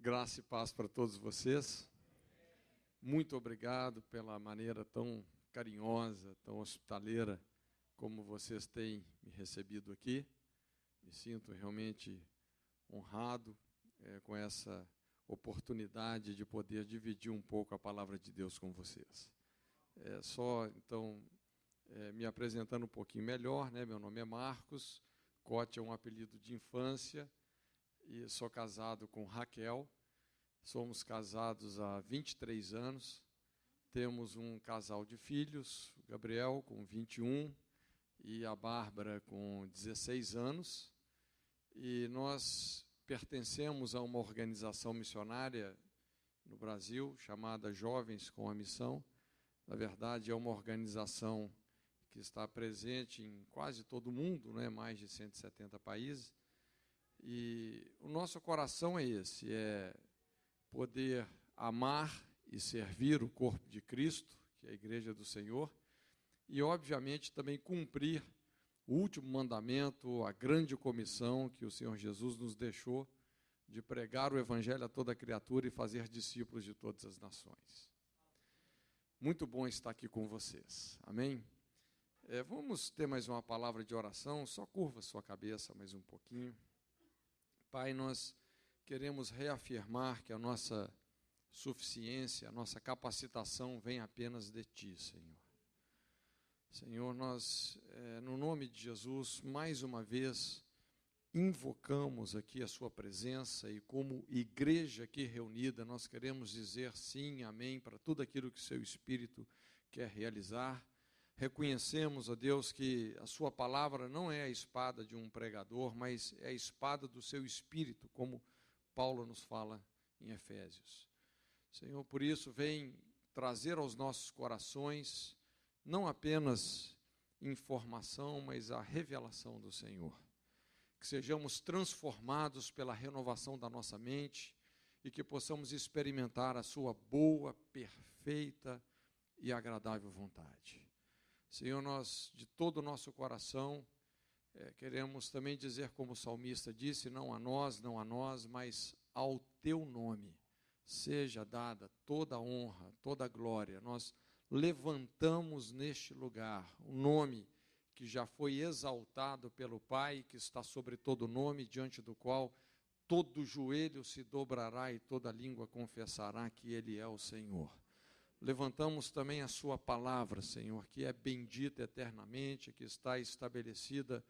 Graça e paz para todos vocês. Muito obrigado pela maneira tão carinhosa, tão hospitaleira como vocês têm me recebido aqui. Me sinto realmente honrado com essa oportunidade de poder dividir um pouco a palavra de Deus com vocês. Então, me apresentando um pouquinho melhor, né? Meu nome é Marcos, Cote é um apelido de infância, e sou casado com Raquel. Somos casados há 23 anos, temos um casal de filhos, o Gabriel com 21 e a Bárbara com 16 anos, e nós pertencemos a uma organização missionária no Brasil, chamada Jovens com a Missão. Na verdade, é uma organização que está presente em quase todo o mundo, né, mais de 170 países, e o nosso coração é esse, é poder amar e servir o corpo de Cristo, que é a Igreja do Senhor, e, obviamente, também cumprir o último mandamento, a grande comissão que o Senhor Jesus nos deixou, de pregar o Evangelho a toda criatura e fazer discípulos de todas as nações. Muito bom estar aqui com vocês. Amém? Vamos ter mais uma palavra de oração, só curva sua cabeça mais um pouquinho. Pai, nós queremos reafirmar que a nossa suficiência, a nossa capacitação vem apenas de Ti, Senhor. Senhor, nós, no nome de Jesus, mais uma vez, invocamos aqui a Sua presença e como igreja aqui reunida, nós queremos dizer sim, amém, para tudo aquilo que o Seu Espírito quer realizar. Reconhecemos, ó Deus, que a Sua palavra não é a espada de um pregador, mas é a espada do Seu Espírito, como Paulo nos fala em Efésios. Senhor, por isso, vem trazer aos nossos corações não apenas informação, mas a revelação do Senhor. Que sejamos transformados pela renovação da nossa mente e que possamos experimentar a Sua boa, perfeita e agradável vontade. Senhor, nós, de todo o nosso coração, queremos também dizer, como o salmista disse, não a nós, mas ao Teu nome seja dada toda a honra, toda a glória. Nós levantamos neste lugar o nome que já foi exaltado pelo Pai, que está sobre todo nome, diante do qual todo joelho se dobrará e toda língua confessará que Ele é o Senhor. Levantamos também a Sua palavra, Senhor, que é bendita eternamente, que está estabelecida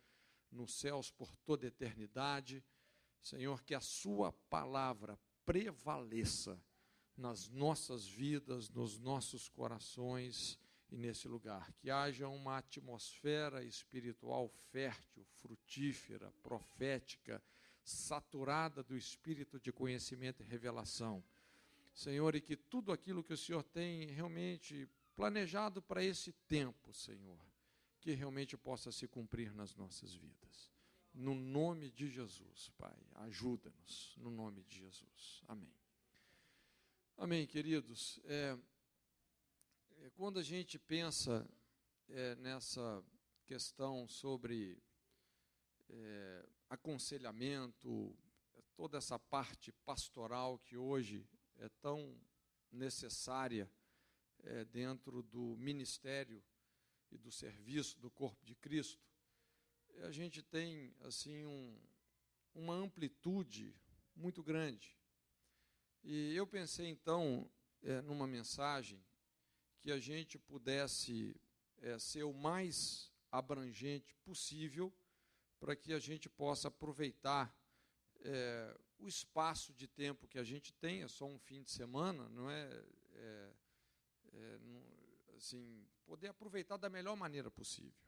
nos céus por toda eternidade. Senhor, que a Sua palavra prevaleça nas nossas vidas, nos nossos corações e nesse lugar. Que haja uma atmosfera espiritual fértil, frutífera, profética, saturada do espírito de conhecimento e revelação. Senhor, e que tudo aquilo que o Senhor tem realmente planejado para esse tempo, Senhor, que realmente possa se cumprir nas nossas vidas. No nome de Jesus, Pai, ajuda-nos, no nome de Jesus. Amém. Amém, queridos. Quando a gente pensa nessa questão sobre aconselhamento, toda essa parte pastoral que hoje é tão necessária dentro do ministério e do serviço do corpo de Cristo, a gente tem assim uma amplitude muito grande. E eu pensei então numa mensagem que a gente pudesse ser o mais abrangente possível para que a gente possa aproveitar o espaço de tempo que a gente tem. É só um fim de semana, não assim, poder aproveitar da melhor maneira possível.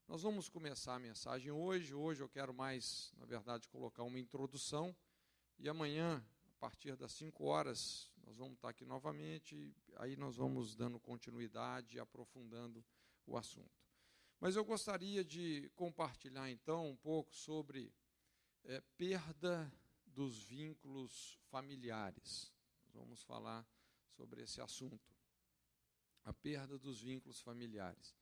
Nós vamos começar a mensagem hoje eu quero mais, na verdade, colocar uma introdução, e amanhã, a partir das 5 horas, nós vamos estar aqui novamente, e aí nós vamos dando continuidade e aprofundando o assunto. Mas eu gostaria de compartilhar, então, um pouco sobre perda dos vínculos familiares. Nós vamos falar sobre esse assunto, a perda dos vínculos familiares.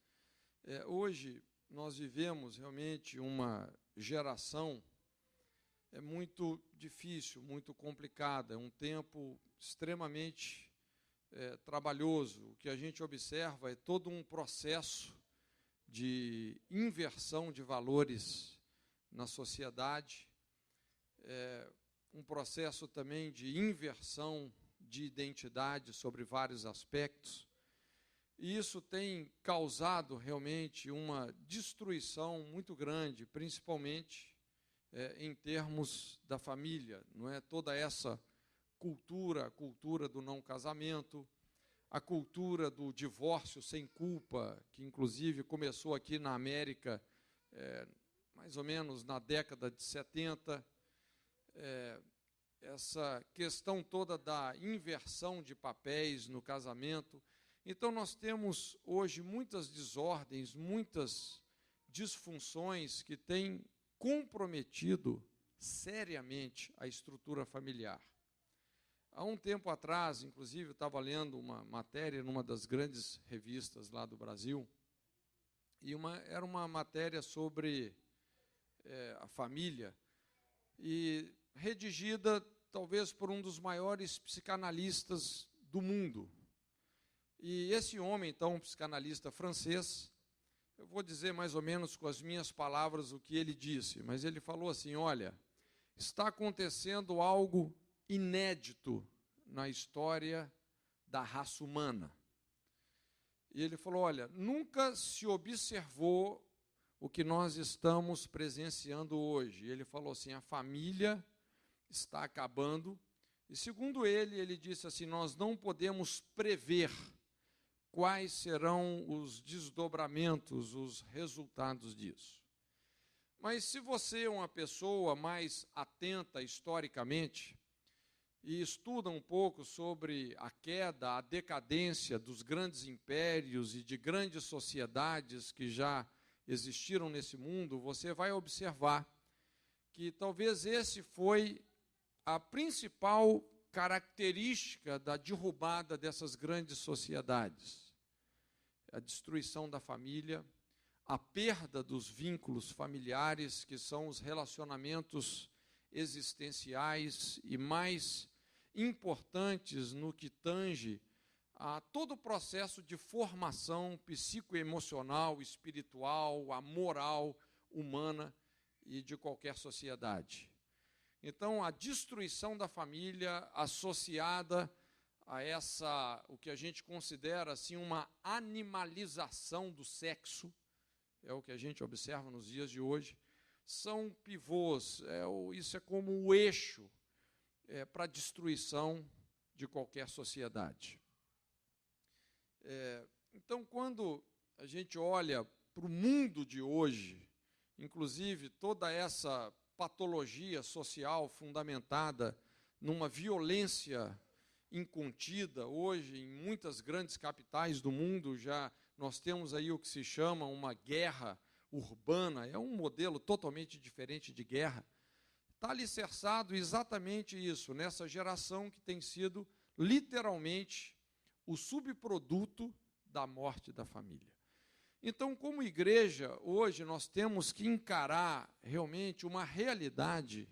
Hoje, nós vivemos realmente uma geração é muito difícil, muito complicada, é um tempo extremamente trabalhoso. O que a gente observa é todo um processo de inversão de valores na sociedade, um processo também de inversão de identidade sobre vários aspectos, e isso tem causado realmente uma destruição muito grande, principalmente em termos da família, não é? Toda essa cultura, a cultura do não casamento, a cultura do divórcio sem culpa, que inclusive começou aqui na América, mais ou menos na década de 70, essa questão toda da inversão de papéis no casamento. Então, nós temos hoje muitas desordens, muitas disfunções que têm comprometido seriamente a estrutura familiar. Há um tempo atrás, inclusive, eu estava lendo uma matéria numa das grandes revistas lá do Brasil, e era uma matéria sobre a família, e redigida talvez por um dos maiores psicanalistas do mundo. E esse homem, então, um psicanalista francês, eu vou dizer mais ou menos com as minhas palavras o que ele disse, mas ele falou assim: olha, está acontecendo algo inédito na história da raça humana. E ele falou: olha, nunca se observou o que nós estamos presenciando hoje. E ele falou assim: a família está acabando. E segundo ele disse assim: nós não podemos prever quais serão os desdobramentos, os resultados disso. Mas se você é uma pessoa mais atenta historicamente e estuda um pouco sobre a queda, a decadência dos grandes impérios e de grandes sociedades que já existiram nesse mundo, você vai observar que talvez esse foi a principal característica da derrubada dessas grandes sociedades. A destruição da família, a perda dos vínculos familiares, que são os relacionamentos existenciais e mais importantes no que tange a todo o processo de formação psicoemocional, espiritual, a moral humana e de qualquer sociedade. Então, a destruição da família associada a o que a gente considera assim uma animalização do sexo, é o que a gente observa nos dias de hoje, são pivôs, isso é como o eixo para a destruição de qualquer sociedade. Então, quando a gente olha para o mundo de hoje, inclusive toda essa patologia social fundamentada numa violência incontida, hoje em muitas grandes capitais do mundo já nós temos aí o que se chama uma guerra urbana, é um modelo totalmente diferente de guerra. Está alicerçado exatamente isso, nessa geração que tem sido literalmente o subproduto da morte da família. Então, como igreja, hoje nós temos que encarar realmente uma realidade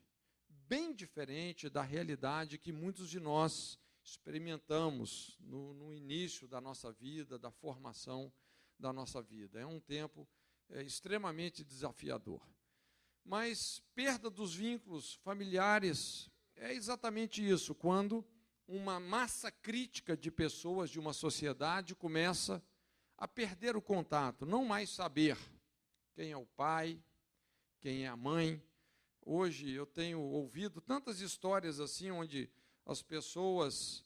bem diferente da realidade que muitos de nós experimentamos no início da nossa vida, da formação da nossa vida. É um tempo extremamente desafiador. Mas perda dos vínculos familiares é exatamente isso, quando uma massa crítica de pessoas de uma sociedade começa a perder o contato, não mais saber quem é o pai, quem é a mãe. Hoje eu tenho ouvido tantas histórias assim, onde as pessoas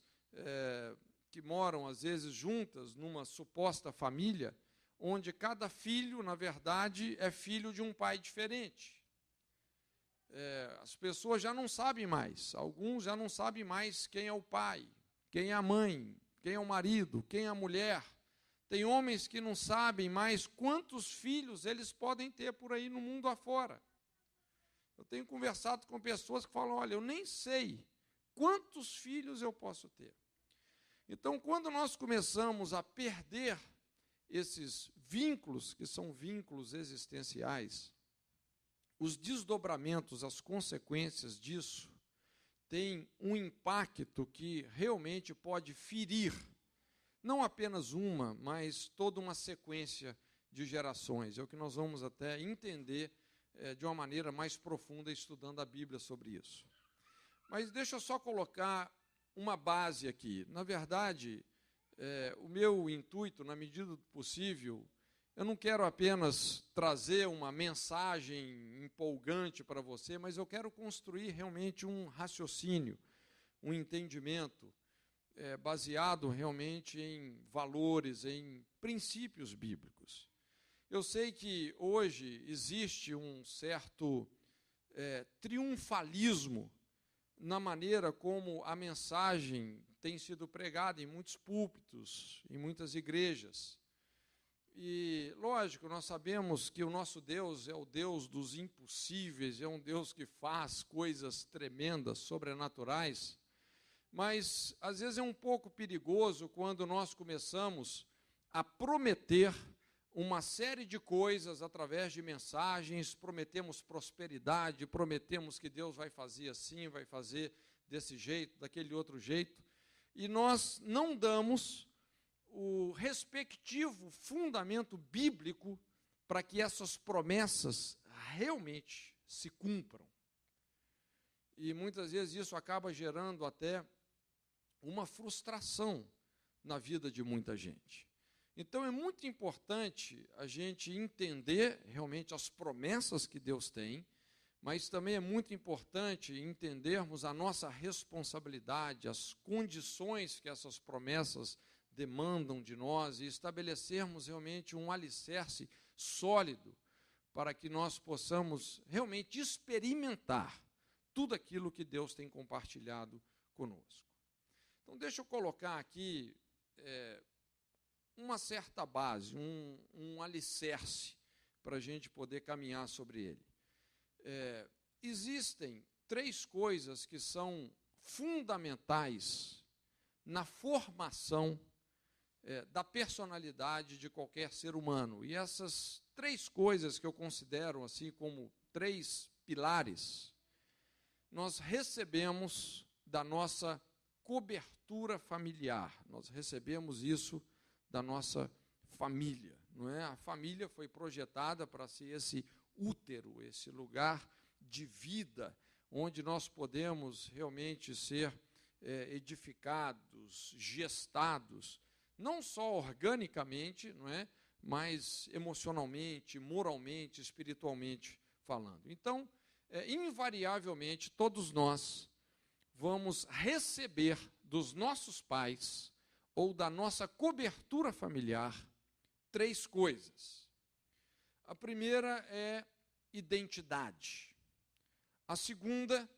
que moram, às vezes, juntas numa suposta família, onde cada filho, na verdade, é filho de um pai diferente. As pessoas já não sabem mais, alguns já não sabem mais quem é o pai, quem é a mãe, quem é o marido, quem é a mulher. Tem homens que não sabem mais quantos filhos eles podem ter por aí no mundo afora. Eu tenho conversado com pessoas que falam: olha, eu nem sei quantos filhos eu posso ter. Então, quando nós começamos a perder esses vínculos, que são vínculos existenciais, os desdobramentos, as consequências disso, têm um impacto que realmente pode ferir, não apenas uma, mas toda uma sequência de gerações. É o que nós vamos até entender de uma maneira mais profunda estudando a Bíblia sobre isso. Mas deixa eu só colocar uma base aqui. Na verdade, o meu intuito, na medida do possível, eu não quero apenas trazer uma mensagem empolgante para você, mas eu quero construir realmente um raciocínio, um entendimento baseado realmente em valores, em princípios bíblicos. Eu sei que hoje existe um certo triunfalismo na maneira como a mensagem tem sido pregada em muitos púlpitos, em muitas igrejas. E, lógico, nós sabemos que o nosso Deus é o Deus dos impossíveis, é um Deus que faz coisas tremendas, sobrenaturais, mas, às vezes, é um pouco perigoso quando nós começamos a prometer uma série de coisas através de mensagens, prometemos prosperidade, prometemos que Deus vai fazer assim, vai fazer desse jeito, daquele outro jeito, e nós não damos o respectivo fundamento bíblico para que essas promessas realmente se cumpram. E muitas vezes isso acaba gerando até uma frustração na vida de muita gente. Então é muito importante a gente entender realmente as promessas que Deus tem, mas também é muito importante entendermos a nossa responsabilidade, as condições que essas promessas demandam de nós e estabelecermos realmente um alicerce sólido para que nós possamos realmente experimentar tudo aquilo que Deus tem compartilhado conosco. Então, deixa eu colocar aqui uma certa base, um alicerce para a gente poder caminhar sobre ele. Existem 3 coisas que são fundamentais na formação da personalidade de qualquer ser humano. E essas 3 coisas que eu considero assim como 3 pilares, nós recebemos da nossa cobertura familiar. Nós recebemos isso da nossa família, não é? A família foi projetada para ser esse útero, esse lugar de vida, onde nós podemos realmente ser edificados, gestados, não só organicamente, não é? Mas emocionalmente, moralmente, espiritualmente falando. Então, invariavelmente, todos nós vamos receber dos nossos pais ou da nossa cobertura familiar 3 coisas. A primeira é identidade. A segunda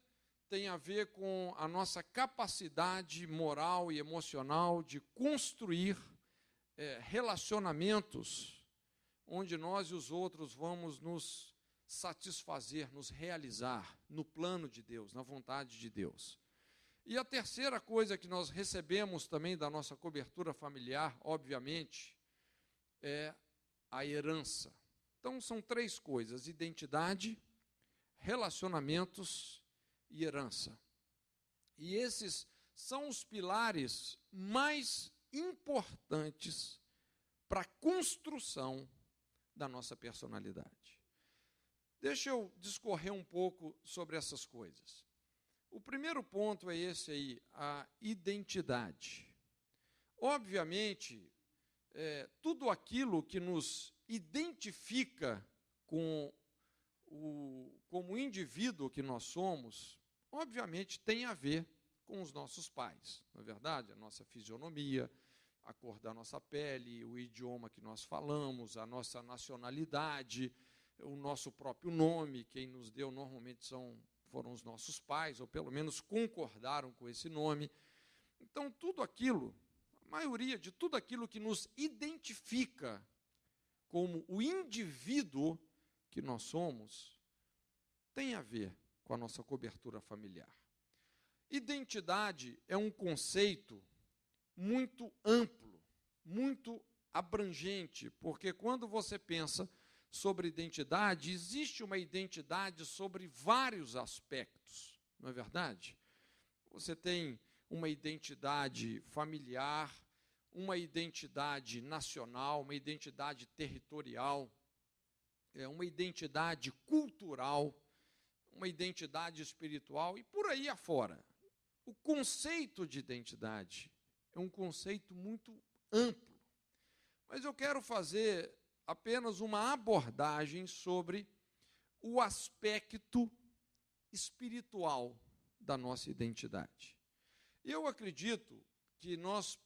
tem a ver com a nossa capacidade moral e emocional de construir relacionamentos onde nós e os outros vamos nos satisfazer, nos realizar no plano de Deus, na vontade de Deus. E a terceira coisa que nós recebemos também da nossa cobertura familiar, obviamente, é a herança. Então, são 3 coisas: identidade, relacionamentos e herança. E esses são os pilares mais importantes para a construção da nossa personalidade. Deixa eu discorrer um pouco sobre essas coisas. O primeiro ponto é esse aí, a identidade. Obviamente, tudo aquilo que nos identifica como indivíduo que nós somos, obviamente tem a ver com os nossos pais, não é verdade? A nossa fisionomia, a cor da nossa pele, o idioma que nós falamos, a nossa nacionalidade, o nosso próprio nome. Quem nos deu normalmente foram os nossos pais, ou pelo menos concordaram com esse nome. Então, tudo aquilo, a maioria de tudo aquilo que nos identifica como o indivíduo que nós somos, tem a ver com a nossa cobertura familiar. Identidade é um conceito muito amplo, muito abrangente, porque quando você pensa sobre identidade, existe uma identidade sobre vários aspectos, não é verdade? Você tem uma identidade familiar, uma identidade nacional, uma identidade territorial, uma identidade cultural, uma identidade espiritual e por aí afora. O conceito de identidade é um conceito muito amplo, mas eu quero fazer apenas uma abordagem sobre o aspecto espiritual da nossa identidade. Eu acredito que nós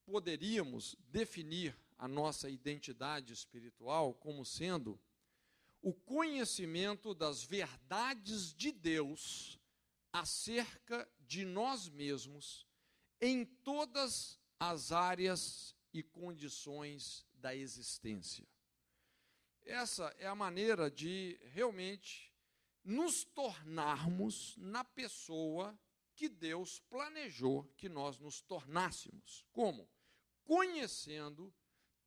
poderíamos definir a nossa identidade espiritual como sendo o conhecimento das verdades de Deus acerca de nós mesmos em todas as áreas e condições da existência. Essa é a maneira de realmente nos tornarmos na pessoa que Deus planejou que nós nos tornássemos. Como? Conhecendo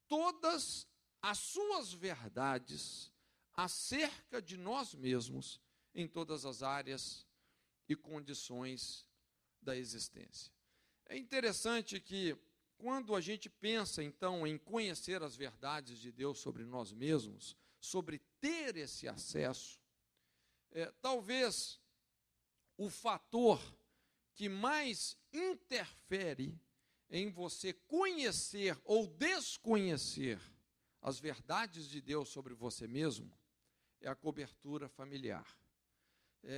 todas as suas verdades acerca de nós mesmos em todas as áreas e condições da existência. É interessante que, quando a gente pensa, então, em conhecer as verdades de Deus sobre nós mesmos, sobre ter esse acesso, talvez o fator que mais interfere em você conhecer ou desconhecer as verdades de Deus sobre você mesmo é a cobertura familiar.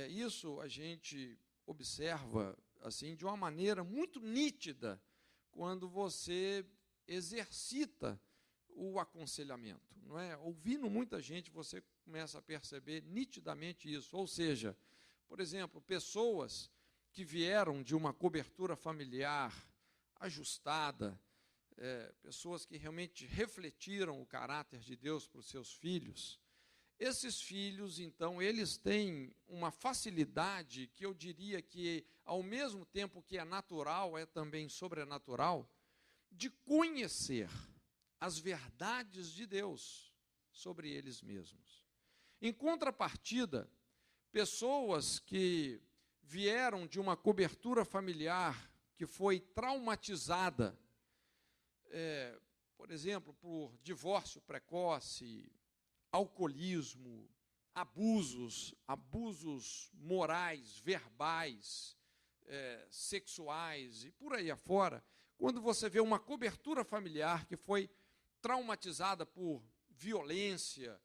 Isso a gente observa assim de uma maneira muito nítida quando você exercita o aconselhamento, não é? Ouvindo muita gente, você começa a perceber nitidamente isso. Ou seja, por exemplo, pessoas que vieram de uma cobertura familiar ajustada, pessoas que realmente refletiram o caráter de Deus para os seus filhos, esses filhos, então, eles têm uma facilidade que eu diria que, ao mesmo tempo que é natural, é também sobrenatural, de conhecer as verdades de Deus sobre eles mesmos. Em contrapartida, pessoas que vieram de uma cobertura familiar que foi traumatizada, por exemplo, por divórcio precoce, alcoolismo, abusos morais, verbais, sexuais e por aí afora, quando você vê uma cobertura familiar que foi traumatizada por violência,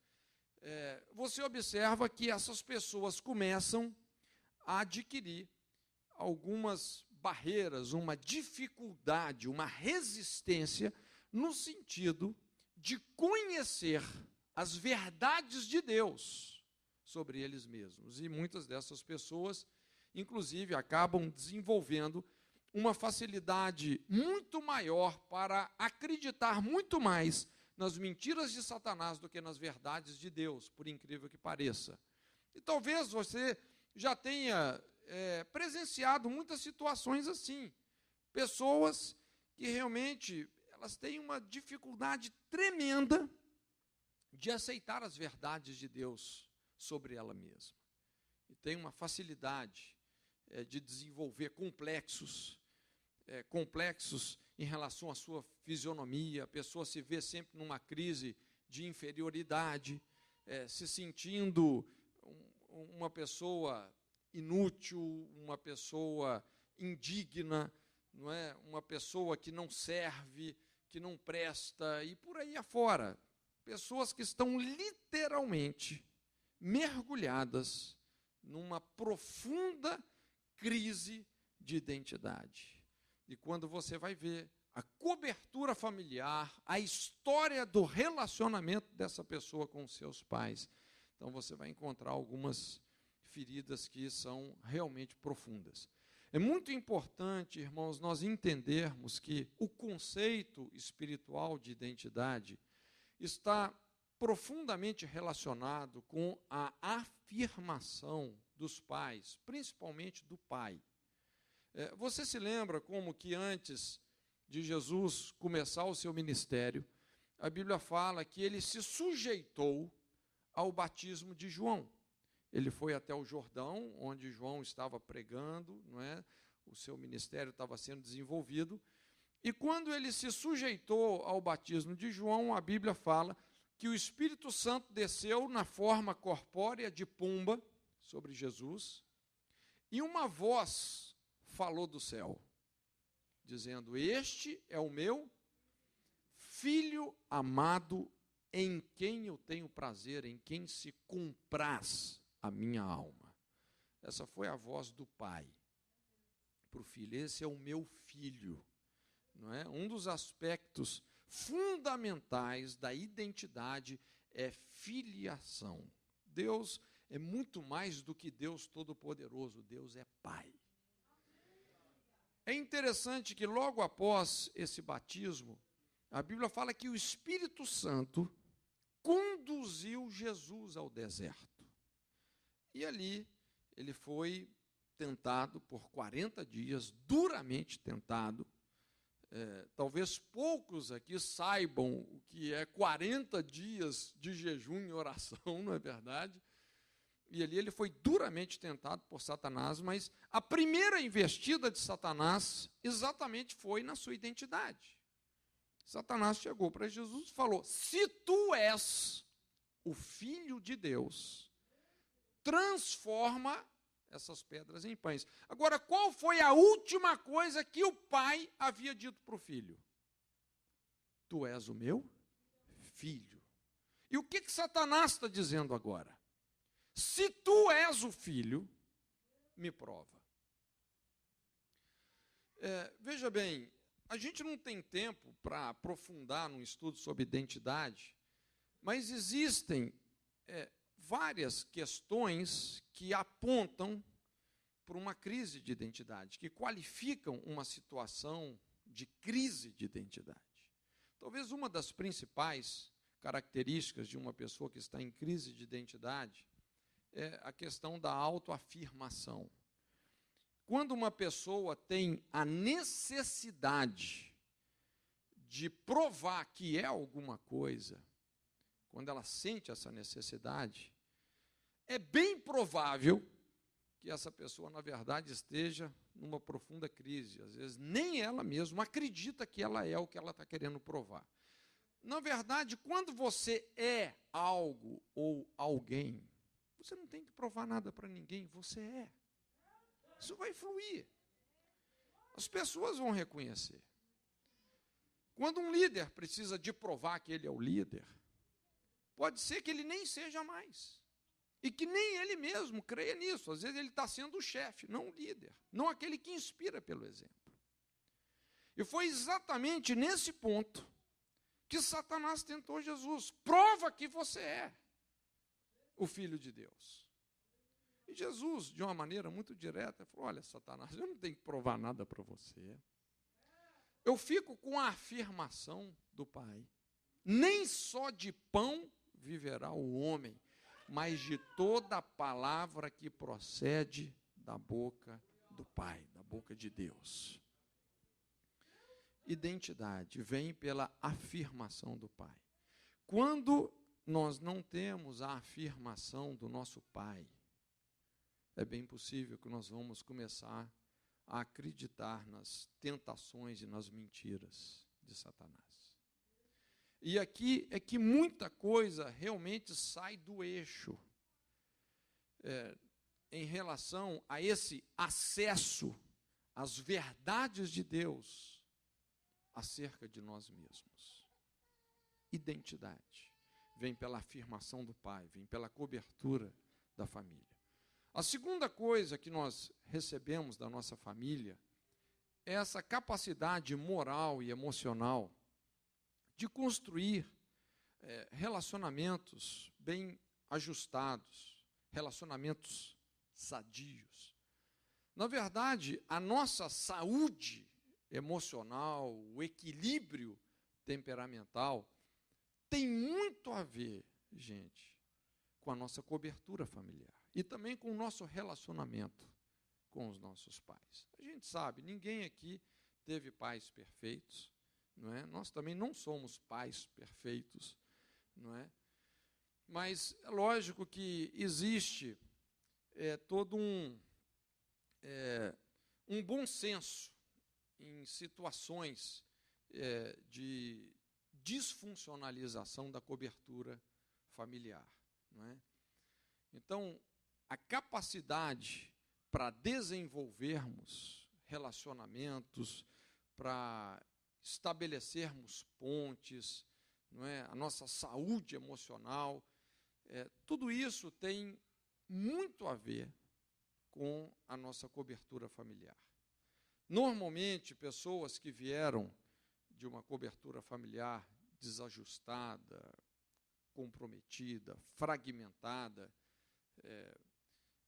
você observa que essas pessoas começam a adquirir algumas barreiras, uma dificuldade, uma resistência no sentido de conhecer as verdades de Deus sobre eles mesmos. E muitas dessas pessoas, inclusive, acabam desenvolvendo uma facilidade muito maior para acreditar muito mais nas mentiras de Satanás do que nas verdades de Deus, por incrível que pareça. E talvez você já tenha presenciado muitas situações assim. Pessoas que realmente elas têm uma dificuldade tremenda de aceitar as verdades de Deus sobre ela mesma. E tem uma facilidade de desenvolver complexos em relação à sua fisionomia. A pessoa se vê sempre numa crise de inferioridade, se sentindo uma pessoa inútil, uma pessoa indigna, não é? Uma pessoa que não serve, que não presta, e por aí afora. Pessoas que estão literalmente mergulhadas numa profunda crise de identidade. E quando você vai ver a cobertura familiar, a história do relacionamento dessa pessoa com os seus pais, então você vai encontrar algumas feridas que são realmente profundas. É muito importante, irmãos, nós entendermos que o conceito espiritual de identidade está profundamente relacionado com a afirmação dos pais, principalmente do pai. Você se lembra como que antes de Jesus começar o seu ministério, a Bíblia fala que ele se sujeitou ao batismo de João. Ele foi até o Jordão, onde João estava pregando, não é? O seu ministério estava sendo desenvolvido. E quando ele se sujeitou ao batismo de João, a Bíblia fala que o Espírito Santo desceu na forma corpórea de pomba sobre Jesus, e uma voz falou do céu, dizendo: este é o meu Filho amado, em quem eu tenho prazer, em quem se compraz a minha alma. Essa foi a voz do Pai para o Filho. Esse é o meu Filho. Não é? Um dos aspectos fundamentais da identidade é filiação. Deus é muito mais do que Deus Todo-Poderoso. Deus é Pai. É interessante que logo após esse batismo, a Bíblia fala que o Espírito Santo conduziu Jesus ao deserto. E ali ele foi tentado por 40 dias, duramente tentado. Talvez poucos aqui saibam o que é 40 dias de jejum e oração, não é verdade? E ali ele foi duramente tentado por Satanás, mas a primeira investida de Satanás exatamente foi na sua identidade. Satanás chegou para Jesus e falou: se tu és o Filho de Deus, transforma essas pedras em pães. Agora, qual foi a última coisa que o pai havia dito para o filho? Tu és o meu filho. E o que Satanás está dizendo agora? Se tu és o filho, me prova. Veja bem, a gente não tem tempo para aprofundar num estudo sobre identidade, mas existem várias questões que apontam para uma crise de identidade, que qualificam uma situação de crise de identidade. Talvez uma das principais características de uma pessoa que está em crise de identidade é a questão da autoafirmação. Quando uma pessoa tem a necessidade de provar que é alguma coisa, quando ela sente essa necessidade, é bem provável que essa pessoa, na verdade, esteja numa profunda crise. Às vezes, nem ela mesma acredita que ela é o que ela está querendo provar. Na verdade, quando você é algo ou alguém, você não tem que provar nada para ninguém, você é. Isso vai fluir. As pessoas vão reconhecer. Quando um líder precisa de provar que ele é o líder, pode ser que ele nem seja mais. E que nem ele mesmo creia nisso. Às vezes ele está sendo o chefe, não o líder. Não aquele que inspira pelo exemplo. E foi exatamente nesse ponto que Satanás tentou Jesus. Prova que você é o Filho de Deus. E Jesus, de uma maneira muito direta, falou: olha, Satanás, eu não tenho que provar nada para você. Eu fico com a afirmação do Pai. Nem só de pão viverá o homem, mas de toda a palavra que procede da boca do Pai, da boca de Deus. Identidade vem pela afirmação do Pai. Quando nós não temos a afirmação do nosso Pai, é bem possível que nós vamos começar a acreditar nas tentações e nas mentiras de Satanás. E aqui é que muita coisa realmente sai do eixo em relação a esse acesso às verdades de Deus acerca de nós mesmos. Identidade vem pela afirmação do Pai, vem pela cobertura da família. A segunda coisa que nós recebemos da nossa família é essa capacidade moral e emocional de construir relacionamentos bem ajustados, relacionamentos sadios. Na verdade, a nossa saúde emocional, o equilíbrio temperamental, tem muito a ver, gente, com a nossa cobertura familiar e também com o nosso relacionamento com os nossos pais. A gente sabe, ninguém aqui teve pais perfeitos, não é? Nós também não somos pais perfeitos, não é? Mas é lógico que existe todo um bom senso em situações de disfuncionalização da cobertura familiar, não é? Então, a capacidade para desenvolvermos relacionamentos, para estabelecermos pontes, não é? A nossa saúde emocional, tudo isso tem muito a ver com a nossa cobertura familiar. Normalmente, pessoas que vieram de uma cobertura familiar desajustada, comprometida, fragmentada,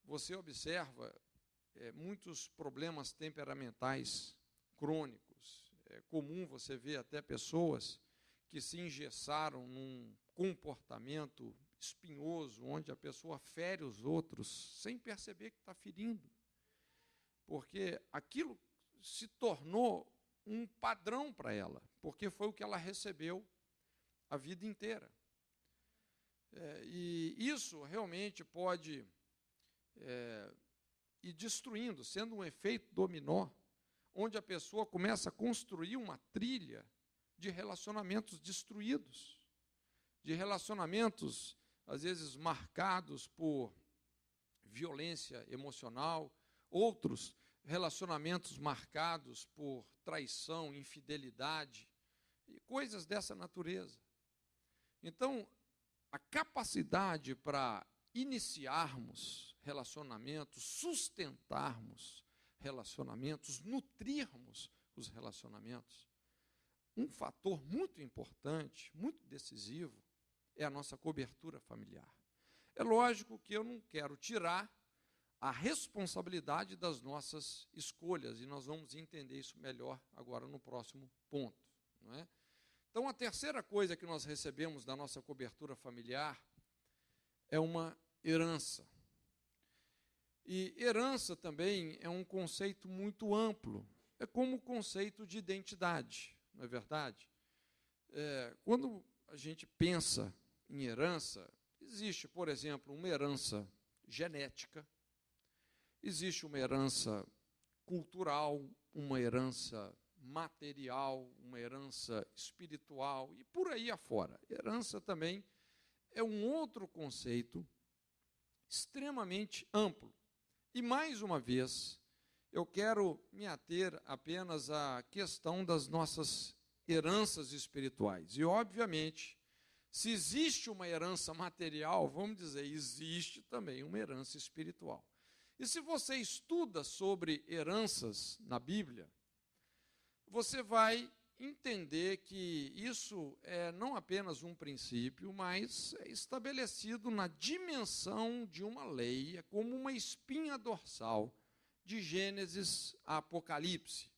você observa muitos problemas temperamentais crônicos. É comum você ver até pessoas que se engessaram num comportamento espinhoso, onde a pessoa fere os outros sem perceber que está ferindo, porque aquilo se tornou um padrão para ela, porque foi o que ela recebeu a vida inteira. E isso realmente pode ir destruindo, sendo um efeito dominó, onde a pessoa começa a construir uma trilha de relacionamentos destruídos, de relacionamentos, às vezes, marcados por violência emocional, outros relacionamentos marcados por traição, infidelidade, e coisas dessa natureza. Então, a capacidade para iniciarmos relacionamentos, sustentarmos relacionamentos, nutrirmos os relacionamentos, um fator muito importante, muito decisivo, é a nossa cobertura familiar. É lógico que eu não quero tirar a responsabilidade das nossas escolhas, e nós vamos entender isso melhor agora no próximo ponto, não é? Então, a terceira coisa que nós recebemos da nossa cobertura familiar é uma herança. E herança também é um conceito muito amplo, é como o conceito de identidade, não é verdade? Quando a gente pensa em herança, existe, por exemplo, uma herança genética, existe uma herança cultural, uma herança material, uma herança espiritual e por aí afora. Herança também é um outro conceito extremamente amplo. E, mais uma vez, eu quero me ater apenas à questão das nossas heranças espirituais. E, obviamente, se existe uma herança material, vamos dizer, existe também uma herança espiritual. E se você estuda sobre heranças na Bíblia, você vai entender que isso é não apenas um princípio, mas é estabelecido na dimensão de uma lei, é como uma espinha dorsal de Gênesis a Apocalipse,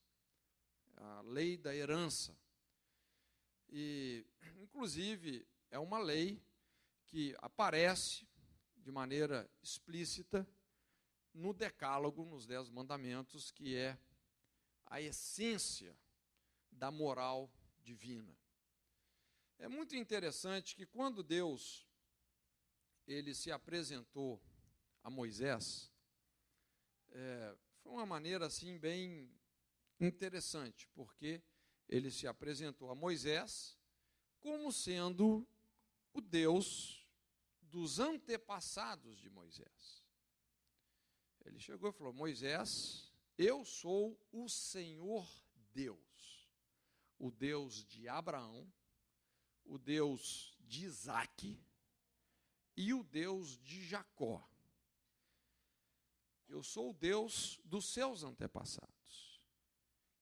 a lei da herança. E, inclusive, é uma lei que aparece de maneira explícita no Decálogo, nos 10 Mandamentos, que é a essência da moral divina. É muito interessante que quando Deus ele se apresentou a Moisés, foi uma maneira assim bem interessante, porque ele se apresentou a Moisés como sendo o Deus dos antepassados de Moisés. Ele chegou e falou: Moisés, eu sou o Senhor Deus, o Deus de Abraão, o Deus de Isaque e o Deus de Jacó. Eu sou o Deus dos seus antepassados,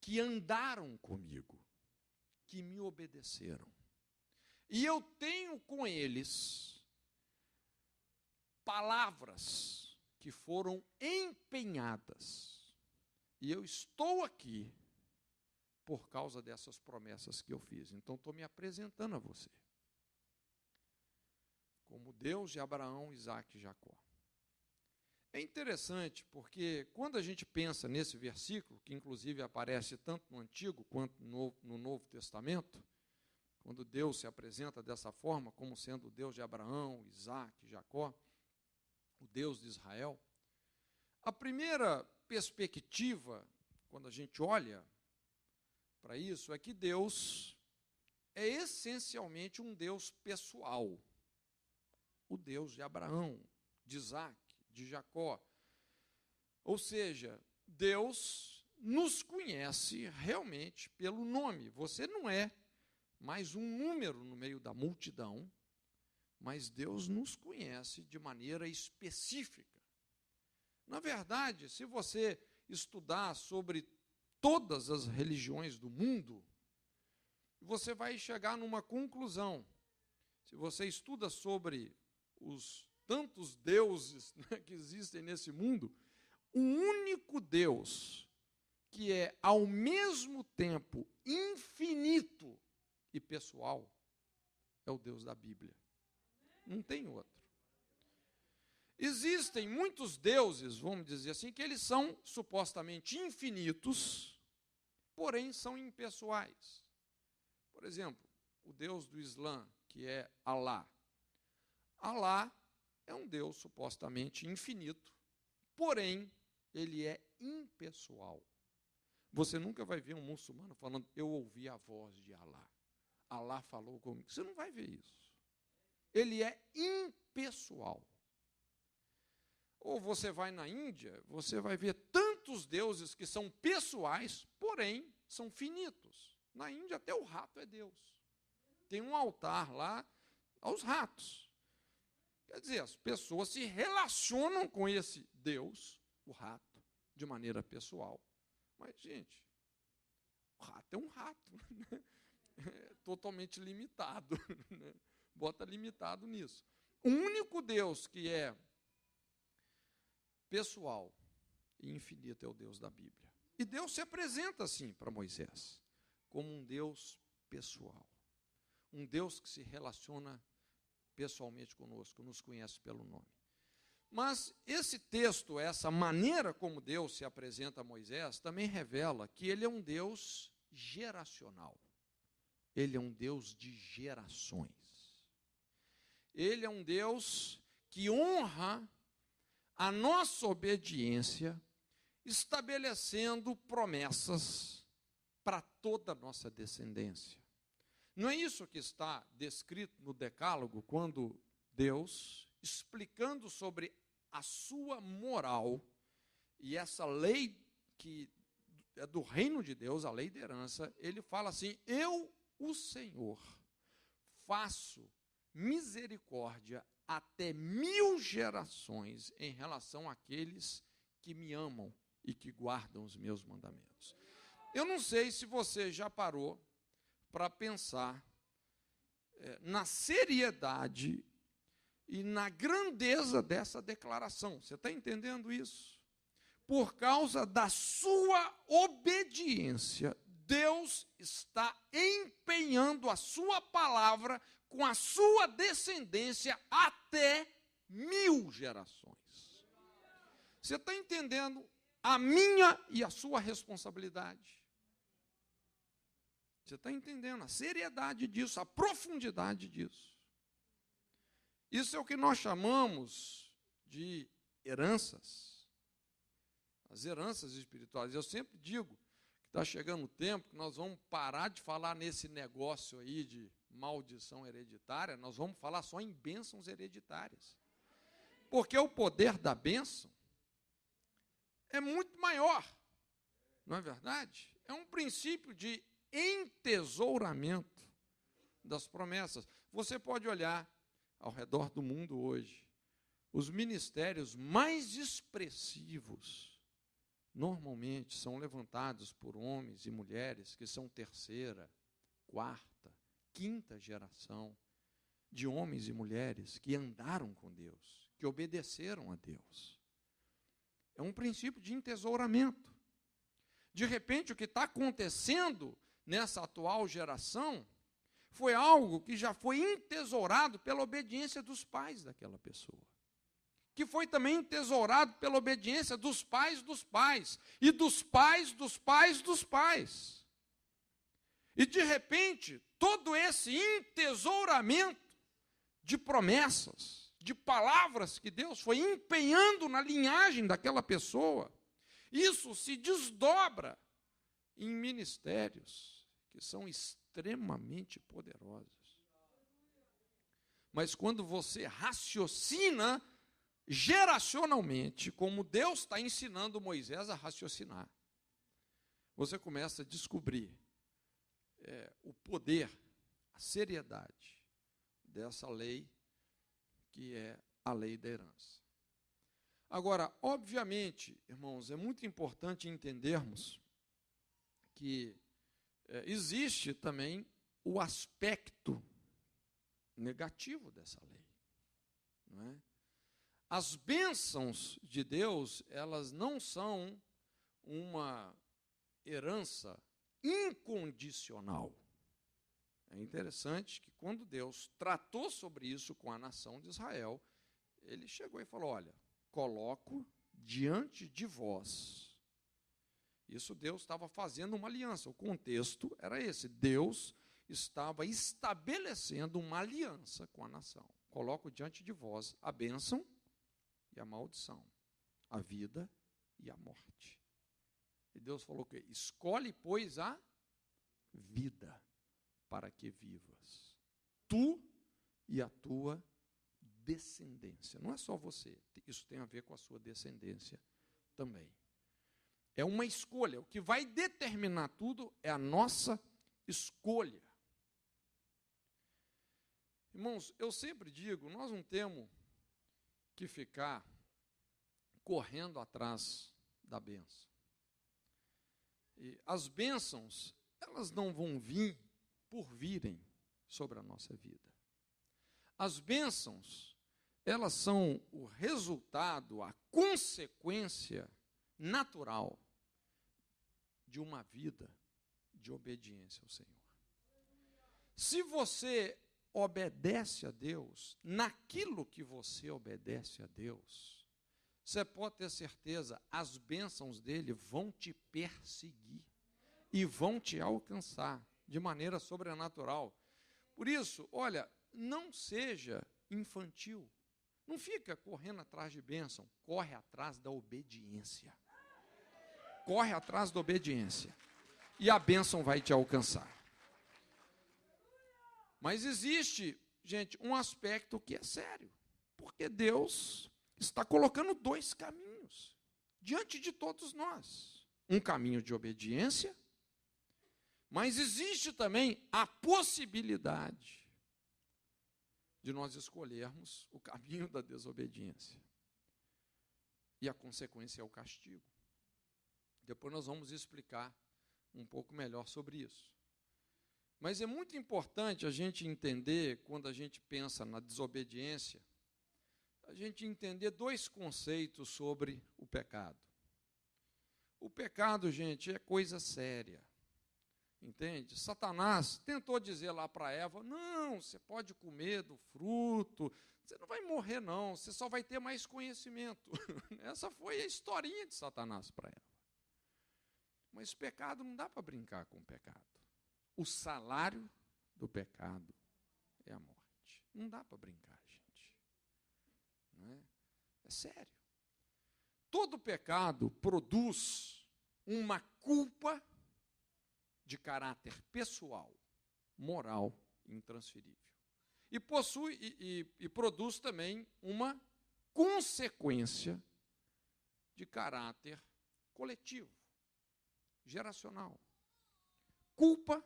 que andaram comigo, que me obedeceram. E eu tenho com eles palavras que foram empenhadas. E eu estou aqui por causa dessas promessas que eu fiz. Então, estou me apresentando a você como Deus de Abraão, Isaque e Jacó. É interessante porque quando a gente pensa nesse versículo, que inclusive aparece tanto no Antigo quanto no Novo Testamento, quando Deus se apresenta dessa forma, como sendo o Deus de Abraão, Isaac, Jacó, o Deus de Israel, a primeira perspectiva, quando a gente olha para isso, é que Deus é essencialmente um Deus pessoal. O Deus de Abraão, de Isaac, de Jacó. Ou seja, Deus nos conhece realmente pelo nome. Você não é mais um número no meio da multidão, mas Deus nos conhece de maneira específica. Na verdade, se você estudar sobre todas as religiões do mundo, você vai chegar numa conclusão. Se você estuda sobre os tantos deuses, né, que existem nesse mundo, o único Deus que é ao mesmo tempo infinito e pessoal é o Deus da Bíblia. Não tem outro. Existem muitos deuses, vamos dizer assim, que eles são supostamente infinitos, porém são impessoais. Por exemplo, o Deus do Islã, que é Alá. Alá é um Deus supostamente infinito, porém ele é impessoal. Você nunca vai ver um muçulmano falando, eu ouvi a voz de Alá. Alá falou comigo. Você não vai ver isso. Ele é impessoal. Ou você vai na Índia, você vai ver tantos deuses que são pessoais, porém são finitos. Na Índia até o rato é Deus. Tem um altar lá aos ratos. Quer dizer, as pessoas se relacionam com esse Deus, o rato, de maneira pessoal. Mas, gente, o rato é um rato, né? É totalmente limitado, né? Bota limitado nisso. O único Deus que é pessoal e infinito é o Deus da Bíblia. E Deus se apresenta assim para Moisés, como um Deus pessoal. Um Deus que se relaciona pessoalmente conosco, nos conhece pelo nome. Mas esse texto, essa maneira como Deus se apresenta a Moisés, também revela que ele é um Deus geracional. Ele é um Deus de gerações. Ele é um Deus que honra a nossa obediência, estabelecendo promessas para toda a nossa descendência. Não é isso que está descrito no Decálogo, quando Deus, explicando sobre a sua moral e essa lei que é do reino de Deus, a lei da herança, ele fala assim, eu, o Senhor, faço misericórdia até 1000 gerações em relação àqueles que me amam e que guardam os meus mandamentos. Eu não sei se você já parou para pensar na seriedade e na grandeza dessa declaração. Você está entendendo isso? Por causa da sua obediência, Deus está empenhando a sua palavra com a sua descendência até 1000 gerações. Você está entendendo a minha e a sua responsabilidade? Você está entendendo a seriedade disso, a profundidade disso? Isso é o que nós chamamos de heranças. As heranças espirituais. Eu sempre digo que está chegando o tempo que nós vamos parar de falar nesse negócio aí de maldição hereditária, nós vamos falar só em bênçãos hereditárias. Porque o poder da bênção é muito maior, não é verdade? É um princípio de entesouramento das promessas. Você pode olhar ao redor do mundo hoje, os ministérios mais expressivos normalmente são levantados por homens e mulheres que são terceira, quarta, quinta geração de homens e mulheres que andaram com Deus, que obedeceram a Deus. É um princípio de entesouramento. De repente, o que está acontecendo nessa atual geração foi algo que já foi entesourado pela obediência dos pais daquela pessoa, que foi também entesourado pela obediência dos pais e dos pais dos pais dos pais. E, de repente, todo esse entesouramento de promessas, de palavras que Deus foi empenhando na linhagem daquela pessoa, isso se desdobra em ministérios que são extremamente poderosos. Mas quando você raciocina geracionalmente, como Deus está ensinando Moisés a raciocinar, você começa a descobrir o poder, a seriedade dessa lei, que é a lei da herança. Agora, obviamente, irmãos, é muito importante entendermos que existe também o aspecto negativo dessa lei, não é? As bênçãos de Deus, elas não são uma herança incondicional. É interessante que quando Deus tratou sobre isso com a nação de Israel, ele chegou e falou: olha, coloco diante de vós. Isso Deus estava fazendo uma aliança, o contexto era esse, Deus estava estabelecendo uma aliança com a nação. Coloco diante de vós a bênção e a maldição, a vida e a morte. E Deus falou que escolhe, pois, a vida para que vivas, tu e a tua descendência. Não é só você, isso tem a ver com a sua descendência também. É uma escolha, o que vai determinar tudo é a nossa escolha. Irmãos, eu sempre digo, nós não temos que ficar correndo atrás da bênção. E as bênçãos, elas não vão vir por virem sobre a nossa vida. As bênçãos, elas são o resultado, a consequência natural de uma vida de obediência ao Senhor. Se você obedece a Deus, naquilo que você obedece a Deus, você pode ter certeza, as bênçãos dele vão te perseguir e vão te alcançar de maneira sobrenatural. Por isso, olha, não seja infantil. Não fica correndo atrás de bênção, corre atrás da obediência. Corre atrás da obediência. E a bênção vai te alcançar. Mas existe, gente, um aspecto que é sério. Porque Deus está colocando dois caminhos diante de todos nós. Um caminho de obediência, mas existe também a possibilidade de nós escolhermos o caminho da desobediência. E a consequência é o castigo. Depois nós vamos explicar um pouco melhor sobre isso. Mas é muito importante a gente entender, quando a gente pensa na desobediência, a gente entender dois conceitos sobre o pecado. O pecado, gente, é coisa séria. Entende? Satanás tentou dizer lá para Eva: não, você pode comer do fruto, você não vai morrer não, você só vai ter mais conhecimento. Essa foi a historinha de Satanás para Eva. Mas pecado, não dá para brincar com o pecado. O salário do pecado é a morte. Não dá para brincar, gente. Não é? É sério. Todo pecado produz uma culpa de caráter pessoal, moral, intransferível. E produz também uma consequência de caráter coletivo, geracional. Culpa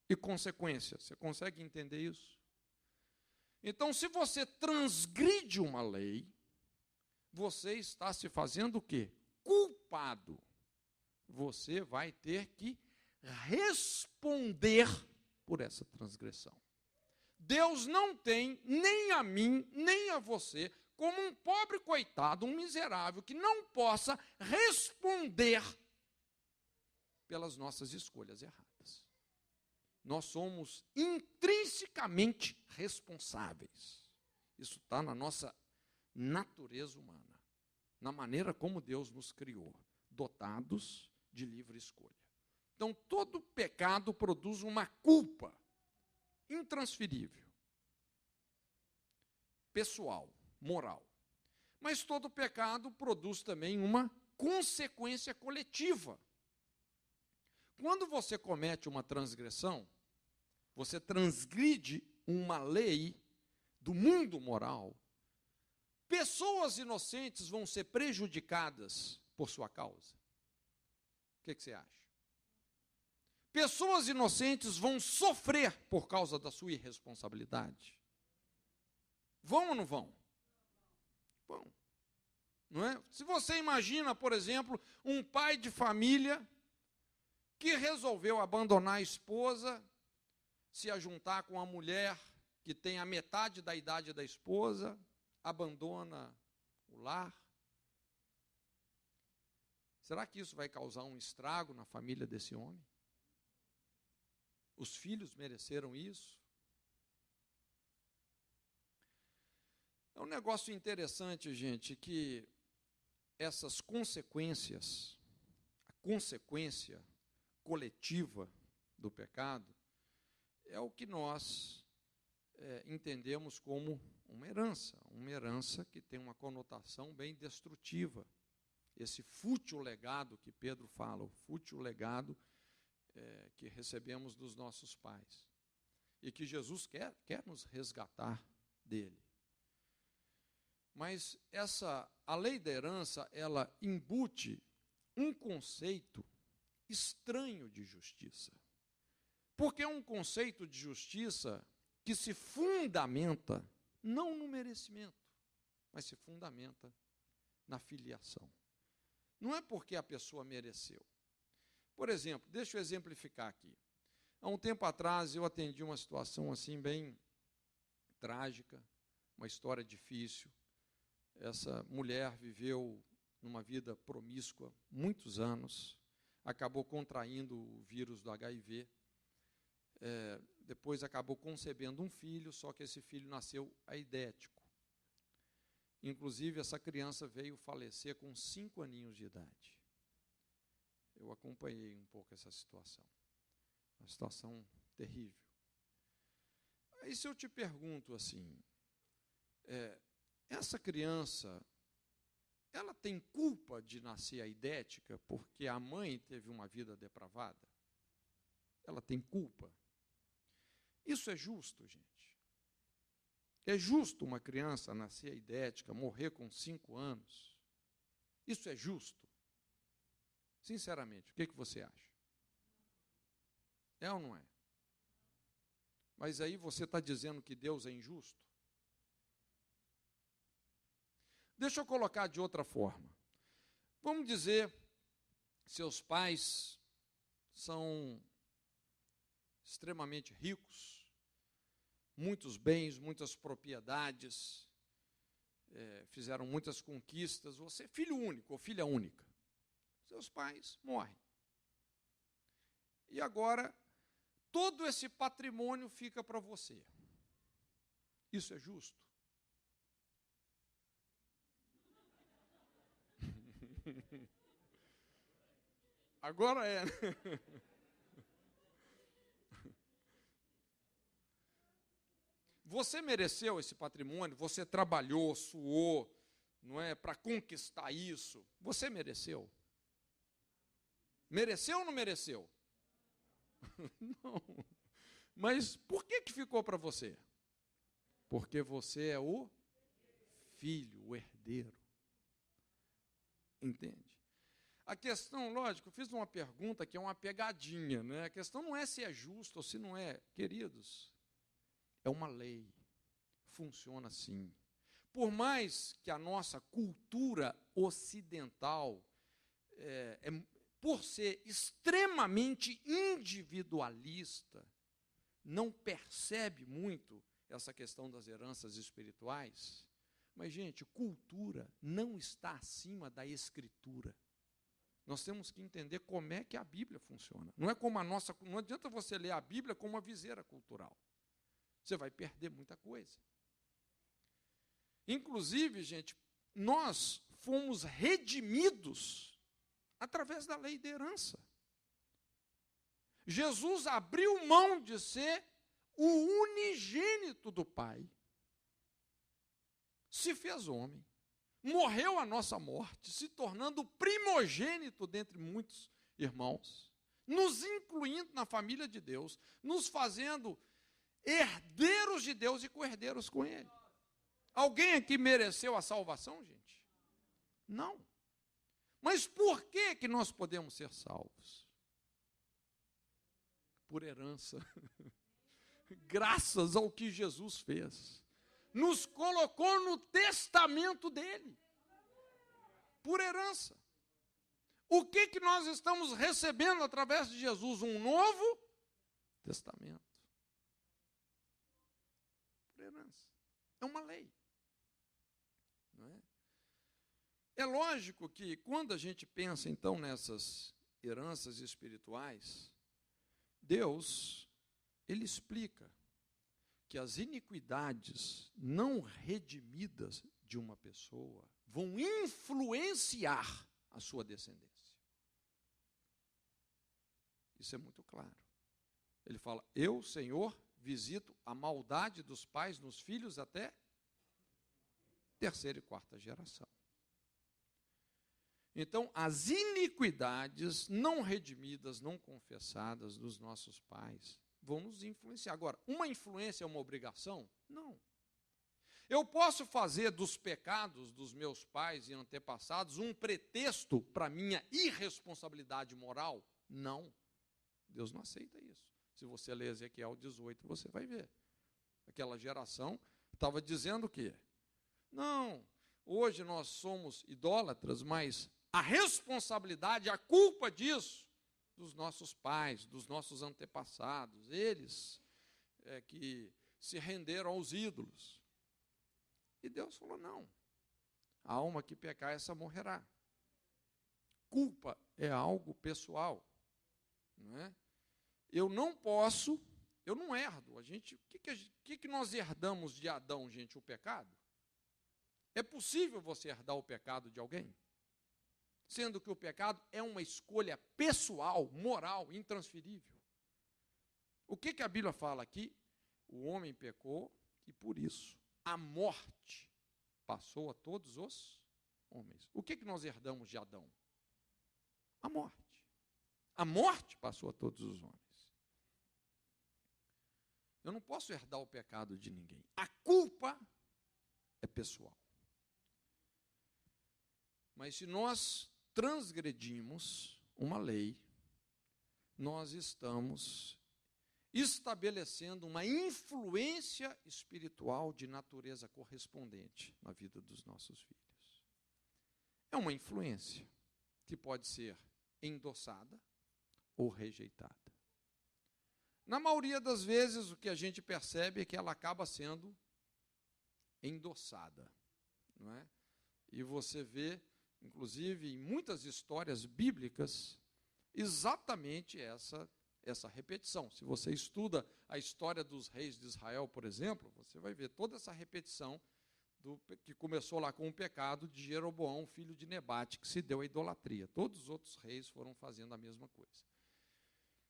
e consequência. Você consegue entender isso? Então, se você transgride uma lei, você está se fazendo o quê? Culpado. Você vai ter que responder por essa transgressão. Deus não tem nem a mim, nem a você, como um pobre coitado, um miserável, que não possa responder pelas nossas escolhas erradas. Nós somos intrinsecamente responsáveis. Isso está na nossa natureza humana, na maneira como Deus nos criou, dotados de livre escolha. Então, todo pecado produz uma culpa intransferível, pessoal, moral. Mas todo pecado produz também uma consequência coletiva. Quando você comete uma transgressão, você transgride uma lei do mundo moral, pessoas inocentes vão ser prejudicadas por sua causa. O que você acha? Pessoas inocentes vão sofrer por causa da sua irresponsabilidade. Vão ou não vão? Vão. Não é? Se você imagina, por exemplo, um pai de família que resolveu abandonar a esposa, se ajuntar com a mulher que tem a metade da idade da esposa, abandona o lar. Será que isso vai causar um estrago na família desse homem? Os filhos mereceram isso? É um negócio interessante, gente, que essas consequências, a consequência coletiva do pecado, é o que nós entendemos como uma herança que tem uma conotação bem destrutiva. Esse fútil legado que Pedro fala, o fútil legado que recebemos dos nossos pais, e que Jesus quer nos resgatar dele. Mas a lei da herança, ela embute um conceito estranho de justiça. Porque é um conceito de justiça que se fundamenta não no merecimento, mas se fundamenta na filiação. Não é porque a pessoa mereceu. Por exemplo, deixa eu exemplificar aqui. Há um tempo atrás eu atendi uma situação assim bem trágica, uma história difícil. Essa mulher viveu numa vida promíscua muitos anos, acabou contraindo o vírus do HIV, depois acabou concebendo um filho, só que esse filho nasceu aidético. Inclusive, essa criança veio falecer com 5 aninhos de idade. Eu acompanhei um pouco essa situação. Uma situação terrível. Aí se eu te pergunto assim, essa criança, ela tem culpa de nascer aidética porque a mãe teve uma vida depravada? Ela tem culpa? Isso é justo, gente? É justo uma criança nascer aidética, morrer com 5 anos? Isso é justo? Sinceramente, o que você acha? É ou não é? Mas aí você está dizendo que Deus é injusto? Deixa eu colocar de outra forma. Vamos dizer, seus pais são extremamente ricos, muitos bens, muitas propriedades, fizeram muitas conquistas, você é filho único ou filha única. Seus pais morrem. E agora, todo esse patrimônio fica para você. Isso é justo? Agora é. Você mereceu esse patrimônio, você trabalhou, suou, não é, para conquistar isso. Você mereceu? Mereceu ou não mereceu? Não. Mas por que ficou para você? Porque você é o filho, o herdeiro. Entende? A questão, lógico, eu fiz uma pergunta que é uma pegadinha, né? A questão não é se é justo ou se não é. Queridos, é uma lei. Funciona assim. Por mais que a nossa cultura ocidental, por ser extremamente individualista, não percebe muito essa questão das heranças espirituais. Mas, gente, cultura não está acima da Escritura. Nós temos que entender como é que a Bíblia funciona. Não é como a nossa. Não adianta você ler a Bíblia como uma viseira cultural. Você vai perder muita coisa. Inclusive, gente, nós fomos redimidos através da lei da herança. Jesus abriu mão de ser o unigênito do Pai, se fez homem, morreu a nossa morte, se tornando o primogênito dentre muitos irmãos, nos incluindo na família de Deus, nos fazendo herdeiros de Deus e co-herdeiros com Ele. Alguém aqui mereceu a salvação, gente? Não. Mas por que nós podemos ser salvos? Por herança. Graças ao que Jesus fez. Nos colocou no testamento dele. Por herança. O que nós estamos recebendo através de Jesus? Um novo testamento. Por herança. É uma lei. Não é? É lógico que quando a gente pensa então nessas heranças espirituais, Deus, Ele explica que as iniquidades não redimidas de uma pessoa vão influenciar a sua descendência. Isso é muito claro. Ele fala, eu, Senhor, visito a maldade dos pais nos filhos até terceira e quarta geração. Então, as iniquidades não redimidas, não confessadas dos nossos pais vão nos influenciar. Agora, uma influência é uma obrigação? Não. Eu posso fazer dos pecados dos meus pais e antepassados um pretexto para minha irresponsabilidade moral? Não. Deus não aceita isso. Se você ler Ezequiel 18, você vai ver. Aquela geração estava dizendo o quê? Não, hoje nós somos idólatras, mas a responsabilidade, a culpa disso, dos nossos pais, dos nossos antepassados, eles que se renderam aos ídolos. E Deus falou, não, a alma que pecar, essa morrerá. Culpa é algo pessoal, não é? Eu não posso, eu não herdo. O que nós herdamos de Adão, gente? O pecado? É possível você herdar o pecado de alguém? Sendo que o pecado é uma escolha pessoal, moral, intransferível. O que a Bíblia fala aqui? O homem pecou e por isso a morte passou a todos os homens. O que nós herdamos de Adão? A morte. A morte passou a todos os homens. Eu não posso herdar o pecado de ninguém. A culpa é pessoal. Mas se nós transgredimos uma lei, nós estamos estabelecendo uma influência espiritual de natureza correspondente na vida dos nossos filhos. É uma influência que pode ser endossada ou rejeitada. Na maioria das vezes, o que a gente percebe é que ela acaba sendo endossada, não é? E você vê, inclusive, em muitas histórias bíblicas, exatamente essa repetição. Se você estuda a história dos reis de Israel, por exemplo, você vai ver toda essa repetição que começou lá com o pecado de Jeroboão, filho de Nebate, que se deu à idolatria. Todos os outros reis foram fazendo a mesma coisa.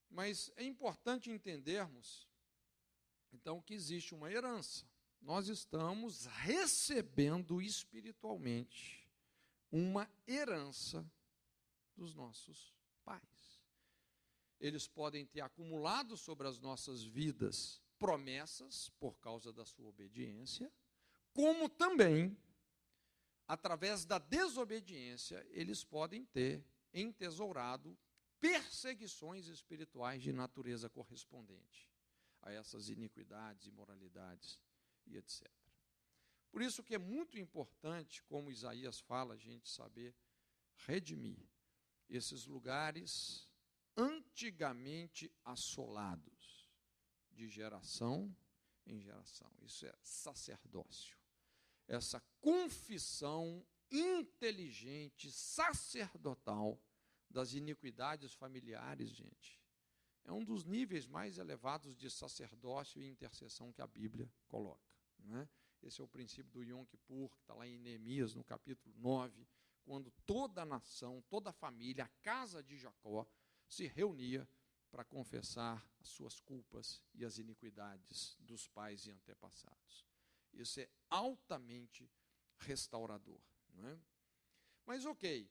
Mas é importante entendermos, então, que existe uma herança. Nós estamos recebendo espiritualmente uma herança dos nossos pais. Eles podem ter acumulado sobre as nossas vidas promessas por causa da sua obediência, como também, através da desobediência, eles podem ter entesourado perseguições espirituais de natureza correspondente a essas iniquidades, imoralidades e etc. Por isso que é muito importante, como Isaías fala, a gente saber redimir esses lugares antigamente assolados, de geração em geração. Isso é sacerdócio. Essa confissão inteligente, sacerdotal, das iniquidades familiares, gente, é um dos níveis mais elevados de sacerdócio e intercessão que a Bíblia coloca, não é? Esse é o princípio do Yom Kippur, que está lá em Neemias, no capítulo 9, quando toda a nação, toda a família, a casa de Jacó, se reunia para confessar as suas culpas e as iniquidades dos pais e antepassados. Isso é altamente restaurador, não é? Mas, ok,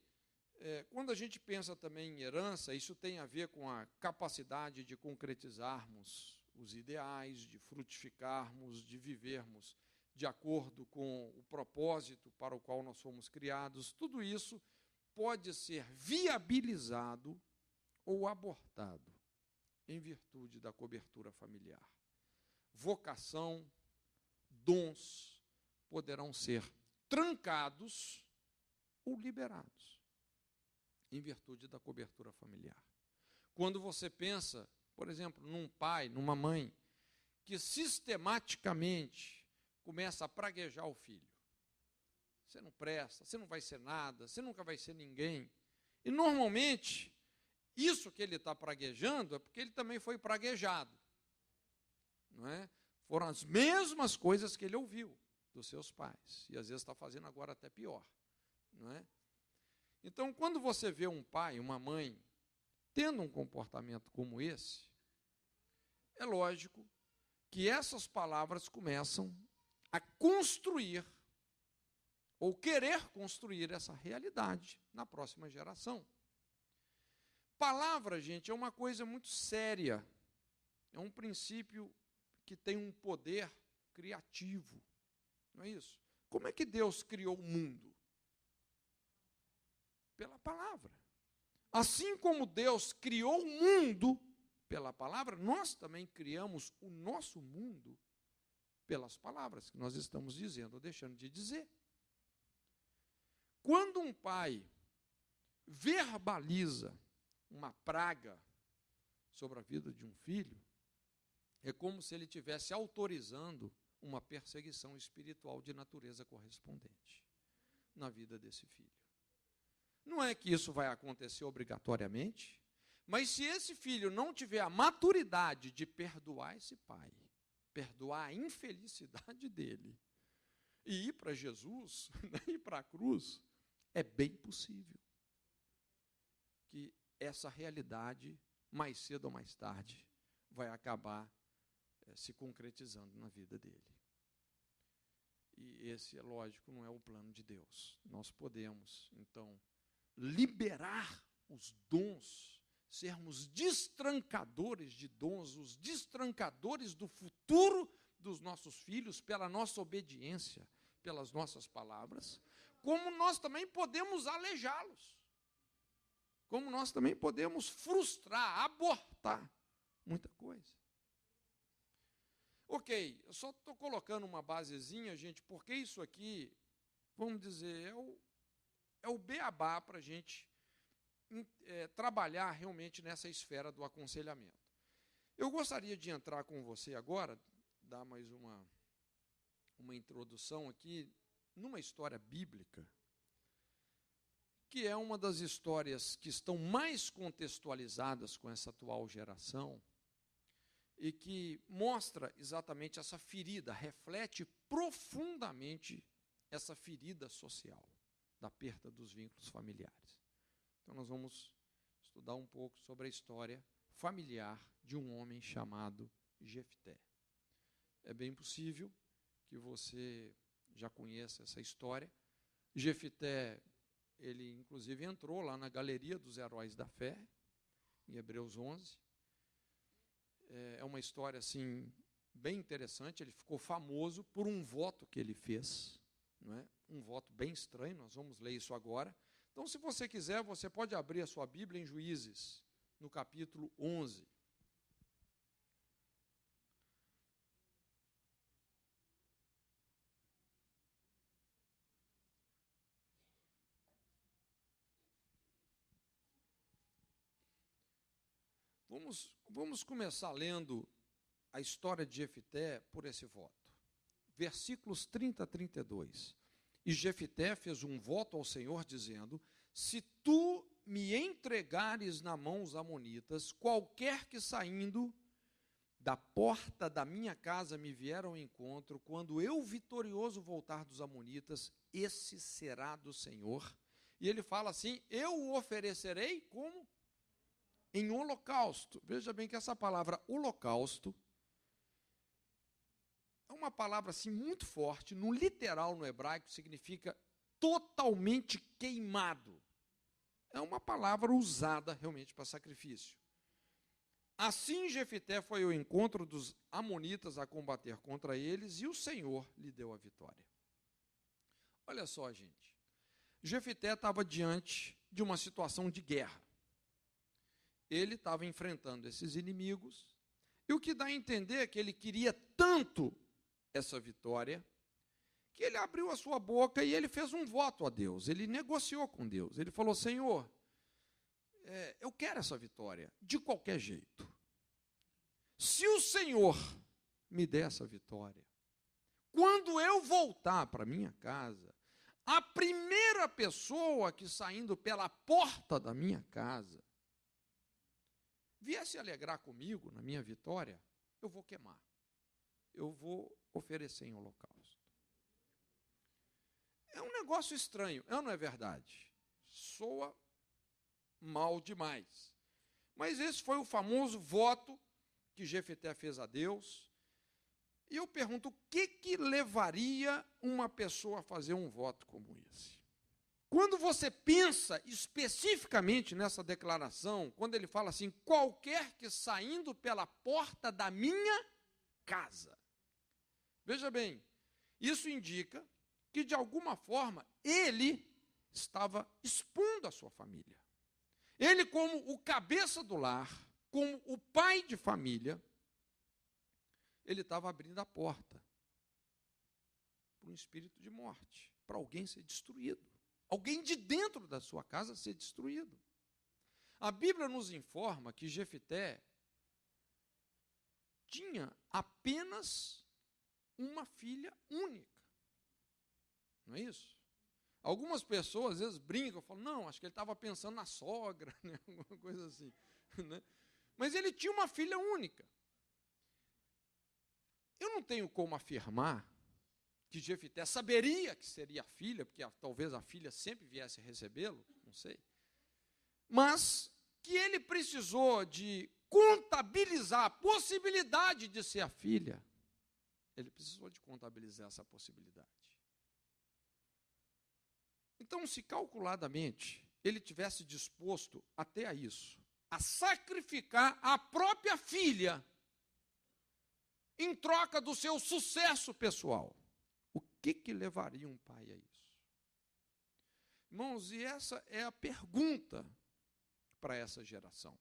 quando a gente pensa também em herança, isso tem a ver com a capacidade de concretizarmos os ideais, de frutificarmos, de vivermos de acordo com o propósito para o qual nós fomos criados. Tudo isso pode ser viabilizado ou abortado em virtude da cobertura familiar. Vocação, dons poderão ser trancados ou liberados em virtude da cobertura familiar. Quando você pensa, por exemplo, num pai, numa mãe, que sistematicamente começa a praguejar o filho. Você não presta, você não vai ser nada, você nunca vai ser ninguém. E, normalmente, isso que ele está praguejando é porque ele também foi praguejado. Não é? Foram as mesmas coisas que ele ouviu dos seus pais. E, às vezes, está fazendo agora até pior. Não é? Então, quando você vê um pai, uma mãe, tendo um comportamento como esse, é lógico que essas palavras começam a construir, ou querer construir essa realidade na próxima geração. Palavra, gente, é uma coisa muito séria. É um princípio que tem um poder criativo. Não é isso? Como é que Deus criou o mundo? Pela palavra. Assim como Deus criou o mundo pela palavra, nós também criamos o nosso mundo pelas palavras que nós estamos dizendo ou deixando de dizer. Quando um pai verbaliza uma praga sobre a vida de um filho, é como se ele estivesse autorizando uma perseguição espiritual de natureza correspondente na vida desse filho. Não é que isso vai acontecer obrigatoriamente, mas se esse filho não tiver a maturidade de perdoar esse pai, perdoar a infelicidade dele e ir para Jesus, ir para a cruz, é bem possível que essa realidade, mais cedo ou mais tarde, vai acabar se concretizando na vida dele. E esse, é lógico, não é o plano de Deus. Nós podemos, então, liberar os dons, sermos destrancadores de dons, os destrancadores do futuro dos nossos filhos, pela nossa obediência, pelas nossas palavras, como nós também podemos aleijá-los, como nós também podemos frustrar, abortar muita coisa. Ok, eu só estou colocando uma basezinha, gente, porque isso aqui, vamos dizer, é o beabá para a gente trabalhar realmente nessa esfera do aconselhamento. Eu gostaria de entrar com você agora, dar mais uma introdução aqui, numa história bíblica, que é uma das histórias que estão mais contextualizadas com essa atual geração, e que mostra exatamente essa ferida, reflete profundamente essa ferida social, da perda dos vínculos familiares. Então, nós vamos estudar um pouco sobre a história familiar de um homem chamado Jefté. É bem possível que você já conheça essa história. Jefté, ele inclusive entrou lá na galeria dos heróis da fé, em Hebreus 11. É uma história assim bem interessante. Ele ficou famoso por um voto que ele fez, não é? Um voto bem estranho, nós vamos ler isso agora. Então, se você quiser, você pode abrir a sua Bíblia em Juízes, no capítulo 11. Vamos começar lendo a história de Jefté por esse voto. Versículos 30 a 32. E Jefté fez um voto ao Senhor, dizendo: se tu me entregares na mão os amonitas, qualquer que saindo da porta da minha casa me vier ao encontro, quando eu vitorioso voltar dos amonitas, esse será do Senhor. E ele fala assim: eu o oferecerei como em holocausto. Veja bem que essa palavra holocausto é uma palavra assim muito forte, no literal no hebraico significa totalmente queimado. É uma palavra usada realmente para sacrifício. Assim Jefité foi ao encontro dos amonitas a combater contra eles, e o Senhor lhe deu a vitória. Olha só, gente. Jefité estava diante de uma situação de guerra. Ele estava enfrentando esses inimigos, e o que dá a entender é que ele queria tanto essa vitória, que ele abriu a sua boca e ele fez um voto a Deus, ele negociou com Deus, ele falou: Senhor, eu quero essa vitória, de qualquer jeito. Se o Senhor me der essa vitória, quando eu voltar para minha casa, a primeira pessoa que saindo pela porta da minha casa viesse alegrar comigo na minha vitória, eu vou queimar. Eu vou oferecer em holocausto. É um negócio estranho, não é verdade? Soa mal demais. Mas esse foi o famoso voto que Jefité fez a Deus. E eu pergunto, o que levaria uma pessoa a fazer um voto como esse? Quando você pensa especificamente nessa declaração, quando ele fala assim, qualquer que saindo pela porta da minha casa. Veja bem, isso indica que, de alguma forma, ele estava expondo a sua família. Ele, como o cabeça do lar, como o pai de família, ele estava abrindo a porta para um espírito de morte, para alguém ser destruído. Alguém de dentro da sua casa ser destruído. A Bíblia nos informa que Jefité tinha apenas uma filha única. Não é isso? Algumas pessoas às vezes brincam, falam, não, acho que ele estava pensando na sogra, né? Alguma coisa assim. Né? Mas ele tinha uma filha única. Eu não tenho como afirmar que Jefité saberia que seria a filha, porque talvez a filha sempre viesse a recebê-lo, não sei. Mas que ele precisou de contabilizar a possibilidade de ser a filha. Ele precisou de contabilizar essa possibilidade. Então, se calculadamente ele tivesse disposto até a isso, a sacrificar a própria filha em troca do seu sucesso pessoal, o que levaria um pai a isso? Irmãos, e essa é a pergunta para essa geração.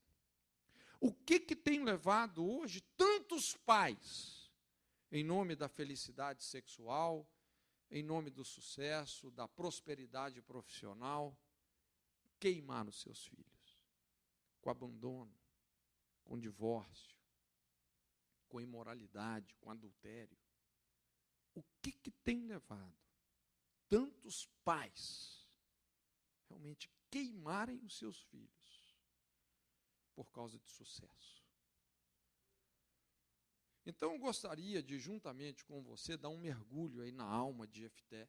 O que tem levado hoje tantos pais, em nome da felicidade sexual, em nome do sucesso, da prosperidade profissional, queimar os seus filhos? Com abandono, com divórcio, com imoralidade, com adultério. O que tem levado tantos pais realmente queimarem os seus filhos por causa de sucesso? Então eu gostaria de, juntamente com você, dar um mergulho aí na alma de Jefté,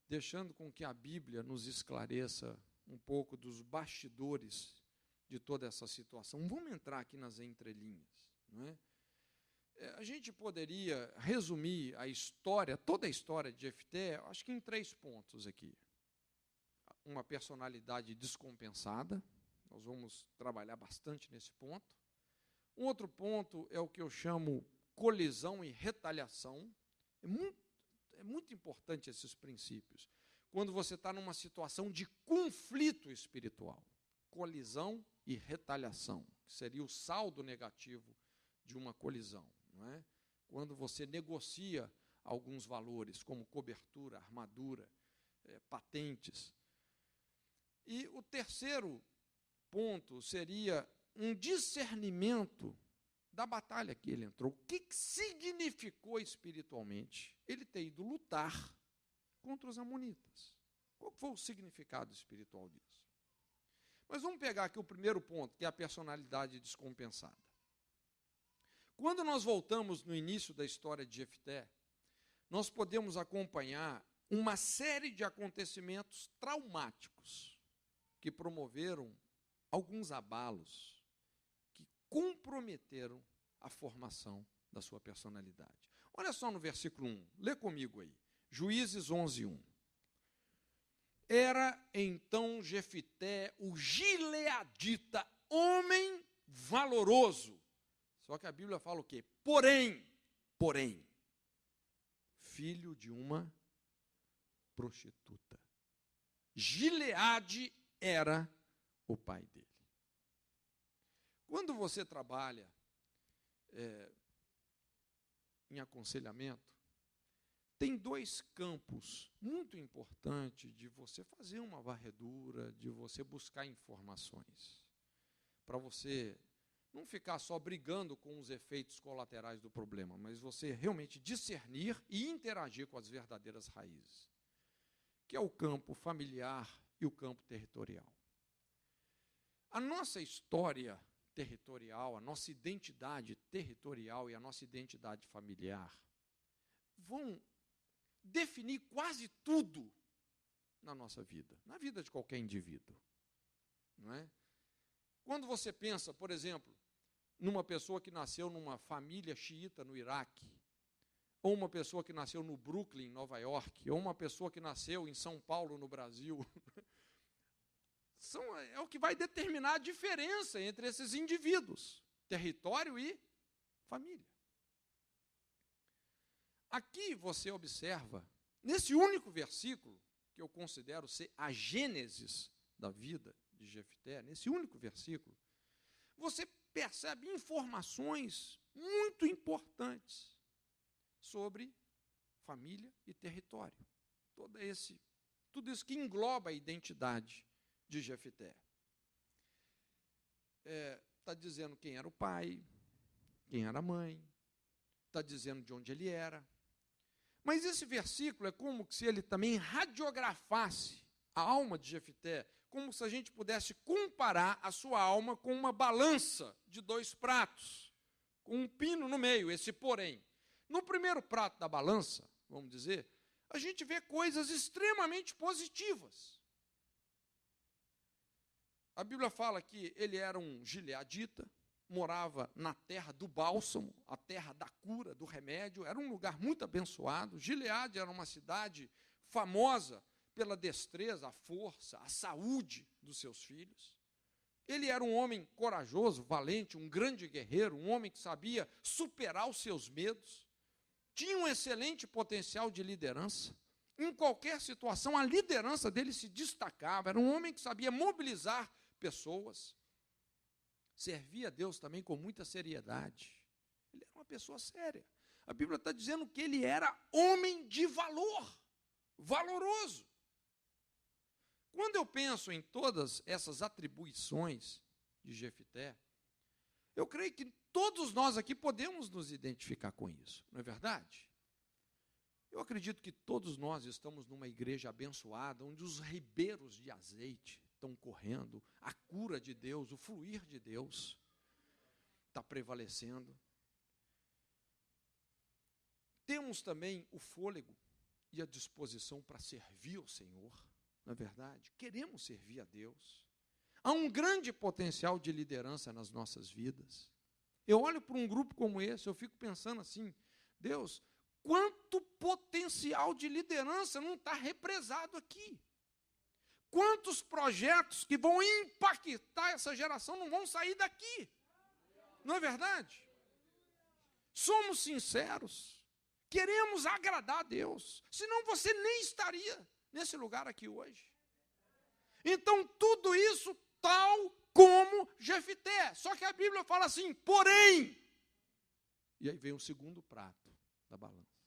deixando com que a Bíblia nos esclareça um pouco dos bastidores de toda essa situação. Vamos entrar aqui nas entrelinhas, não é? A gente poderia resumir a história, toda a história de Jefté, acho que em 3 pontos aqui. Uma personalidade descompensada, nós vamos trabalhar bastante nesse ponto. Um outro ponto é o que eu chamo colisão e retaliação. É muito importante esses princípios. Quando você está numa situação de conflito espiritual, colisão e retaliação, que seria o saldo negativo de uma colisão. Não é? Quando você negocia alguns valores, como cobertura, armadura, patentes. E o terceiro ponto seria um discernimento da batalha que ele entrou. O que significou espiritualmente ele ter ido lutar contra os amonitas? Qual foi o significado espiritual disso? Mas vamos pegar aqui o primeiro ponto, que é a personalidade descompensada. Quando nós voltamos no início da história de Jefté, nós podemos acompanhar uma série de acontecimentos traumáticos que promoveram alguns abalos comprometeram a formação da sua personalidade. Olha só no versículo 1, lê comigo aí, Juízes 11:1. Era então Jefité, o gileadita, homem valoroso. Só que a Bíblia fala o quê? Porém, filho de uma prostituta. Gileade era o pai dele. Quando você trabalha em aconselhamento, tem dois campos muito importantes de você fazer uma varredura, de você buscar informações, para você não ficar só brigando com os efeitos colaterais do problema, mas você realmente discernir e interagir com as verdadeiras raízes, que é o campo familiar e o campo territorial. A nossa história territorial, a nossa identidade territorial e a nossa identidade familiar vão definir quase tudo na nossa vida, na vida de qualquer indivíduo, não é? Quando você pensa, por exemplo, numa pessoa que nasceu numa família xiita no Iraque, ou uma pessoa que nasceu no Brooklyn, em Nova York, ou uma pessoa que nasceu em São Paulo, no Brasil, é o que vai determinar a diferença entre esses indivíduos, território e família. Aqui você observa, nesse único versículo, que eu considero ser a gênesis da vida de Jefté, nesse único versículo, você percebe informações muito importantes sobre família e território. Tudo isso que engloba a identidade de Jefté. Está dizendo quem era o pai, quem era a mãe, está dizendo de onde ele era. Mas esse versículo é como se ele também radiografasse a alma de Jefté, como se a gente pudesse comparar a sua alma com uma balança de 2 pratos, com um pino no meio, esse porém. No primeiro prato da balança, vamos dizer, a gente vê coisas extremamente positivas. A Bíblia fala que ele era um gileadita, morava na terra do bálsamo, a terra da cura, do remédio, era um lugar muito abençoado. Gileade era uma cidade famosa pela destreza, a força, a saúde dos seus filhos. Ele era um homem corajoso, valente, um grande guerreiro, um homem que sabia superar os seus medos, tinha um excelente potencial de liderança. Em qualquer situação, a liderança dele se destacava, era um homem que sabia mobilizar pessoas, servia a Deus também com muita seriedade. Ele era uma pessoa séria. A Bíblia está dizendo que ele era homem de valor, valoroso. Quando eu penso em todas essas atribuições de Jefté, eu creio que todos nós aqui podemos nos identificar com isso, não é verdade? Eu acredito que todos nós estamos numa igreja abençoada, onde os ribeiros de azeite estão correndo, a cura de Deus, o fluir de Deus está prevalecendo. Temos também o fôlego e a disposição para servir ao Senhor, não é verdade? Queremos servir a Deus. Há um grande potencial de liderança nas nossas vidas. Eu olho para um grupo como esse, eu fico pensando assim, Deus, quanto potencial de liderança não está represado aqui? Quantos projetos que vão impactar essa geração não vão sair daqui? Não é verdade? Somos sinceros, queremos agradar a Deus, senão você nem estaria nesse lugar aqui hoje. Então, tudo isso tal como Jefté, só que a Bíblia fala assim, porém, e aí vem o segundo prato da balança.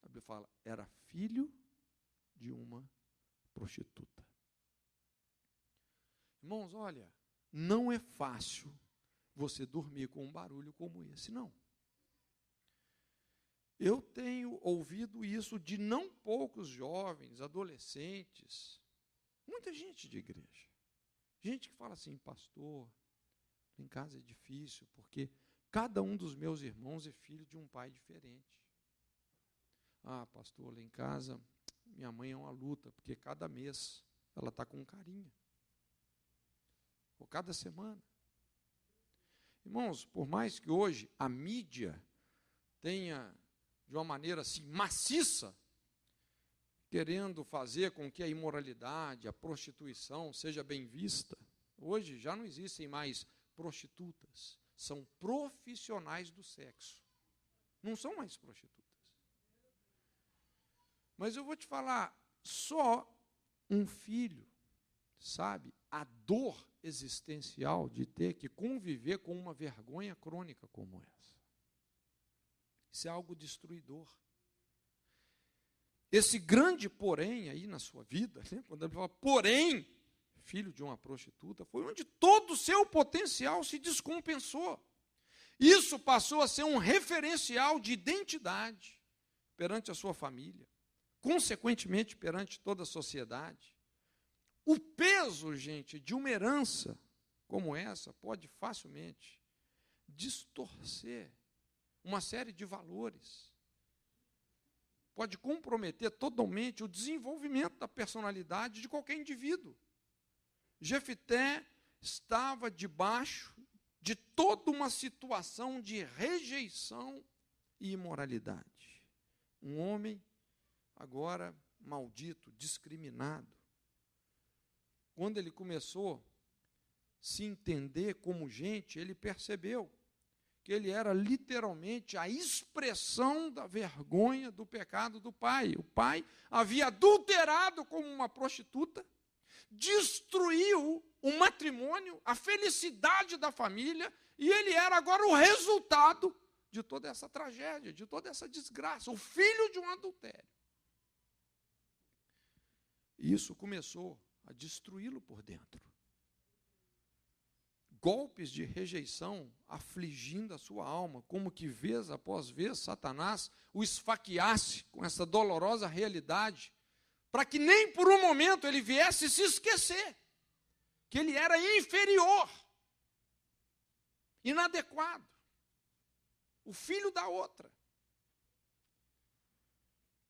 A Bíblia fala, era filho de uma prostituta. Irmãos, olha, não é fácil você dormir com um barulho como esse, não. Eu tenho ouvido isso de não poucos jovens, adolescentes, muita gente de igreja. Gente que fala assim, pastor, em casa é difícil, porque cada um dos meus irmãos é filho de um pai diferente. Ah, pastor, lá em casa, minha mãe é uma luta, porque cada mês ela está com carinha. Ou cada semana. Irmãos, por mais que hoje a mídia tenha, de uma maneira assim, maciça, querendo fazer com que a imoralidade, a prostituição seja bem vista, hoje já não existem mais prostitutas, são profissionais do sexo. Não são mais prostitutas. Mas eu vou te falar, só um filho sabe a dor existencial de ter que conviver com uma vergonha crônica como essa. Isso é algo destruidor. Esse grande porém aí na sua vida, né, quando ele fala porém, filho de uma prostituta, foi onde todo o seu potencial se descompensou. Isso passou a ser um referencial de identidade perante a sua família, consequentemente perante toda a sociedade. O peso, gente, de uma herança como essa pode facilmente distorcer uma série de valores. Pode comprometer totalmente o desenvolvimento da personalidade de qualquer indivíduo. Jefté estava debaixo de toda uma situação de rejeição e imoralidade. Um homem agora maldito, discriminado. Quando ele começou a se entender como gente, ele percebeu que ele era literalmente a expressão da vergonha do pecado do pai. O pai havia adulterado como uma prostituta, destruiu o matrimônio, a felicidade da família, e ele era agora o resultado de toda essa tragédia, de toda essa desgraça, o filho de um adultério. E isso começou a destruí-lo por dentro. Golpes de rejeição afligindo a sua alma, como que vez após vez Satanás o esfaqueasse com essa dolorosa realidade, para que nem por um momento ele viesse se esquecer que ele era inferior, inadequado, o filho da outra.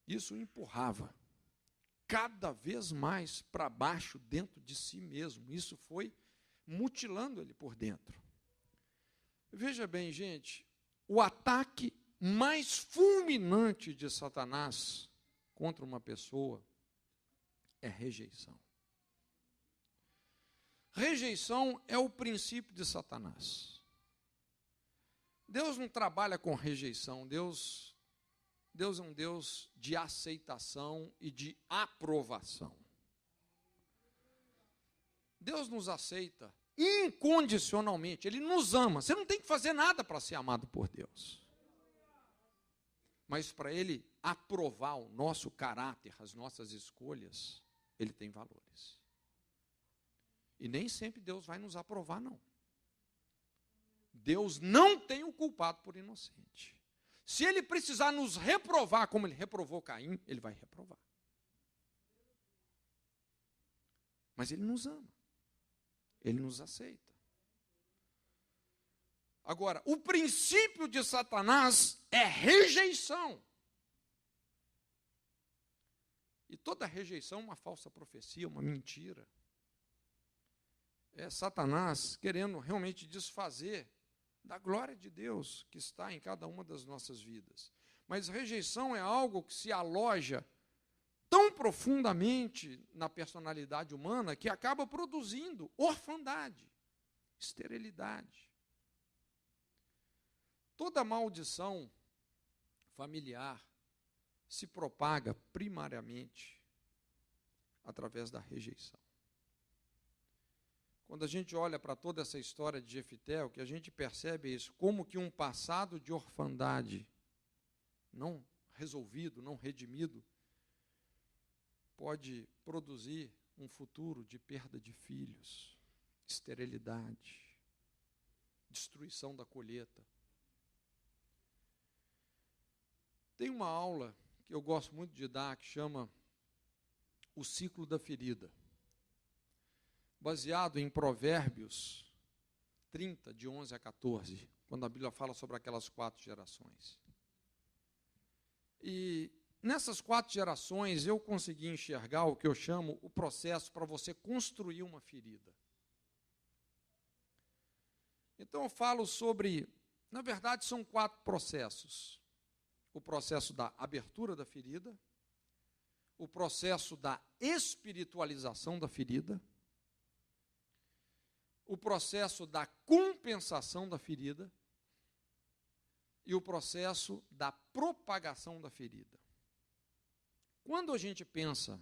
Isso o empurrava cada vez mais para baixo dentro de si mesmo. Isso foi mutilando ele por dentro. Veja bem, gente, o ataque mais fulminante de Satanás contra uma pessoa é rejeição. Rejeição é o princípio de Satanás. Deus não trabalha com rejeição, Deus é um Deus de aceitação e de aprovação. Deus nos aceita incondicionalmente, Ele nos ama. Você não tem que fazer nada para ser amado por Deus. Mas para Ele aprovar o nosso caráter, as nossas escolhas, Ele tem valores. E nem sempre Deus vai nos aprovar, não. Deus não tem o culpado por inocente. Se Ele precisar nos reprovar, como Ele reprovou Caim, Ele vai reprovar. Mas Ele nos ama. Ele nos aceita. Agora, o princípio de Satanás é rejeição. E toda rejeição é uma falsa profecia, uma mentira. É Satanás querendo realmente desfazer da glória de Deus que está em cada uma das nossas vidas. Mas rejeição é algo que se aloja tão profundamente na personalidade humana que acaba produzindo orfandade, esterilidade. Toda maldição familiar se propaga primariamente através da rejeição. Quando a gente olha para toda essa história de Jefté, o que a gente percebe é isso, como que um passado de orfandade não resolvido, não redimido, pode produzir um futuro de perda de filhos, esterilidade, destruição da colheita. Tem uma aula que eu gosto muito de dar, que chama O Ciclo da Ferida, baseado em Provérbios 30, de 11 a 14, quando a Bíblia fala sobre aquelas 4 gerações. E nessas 4 gerações eu consegui enxergar o que eu chamo o processo para você construir uma ferida. Então eu falo sobre, na verdade, são 4 processos. O processo da abertura da ferida, o processo da espiritualização da ferida, o processo da compensação da ferida e o processo da propagação da ferida. Quando a gente pensa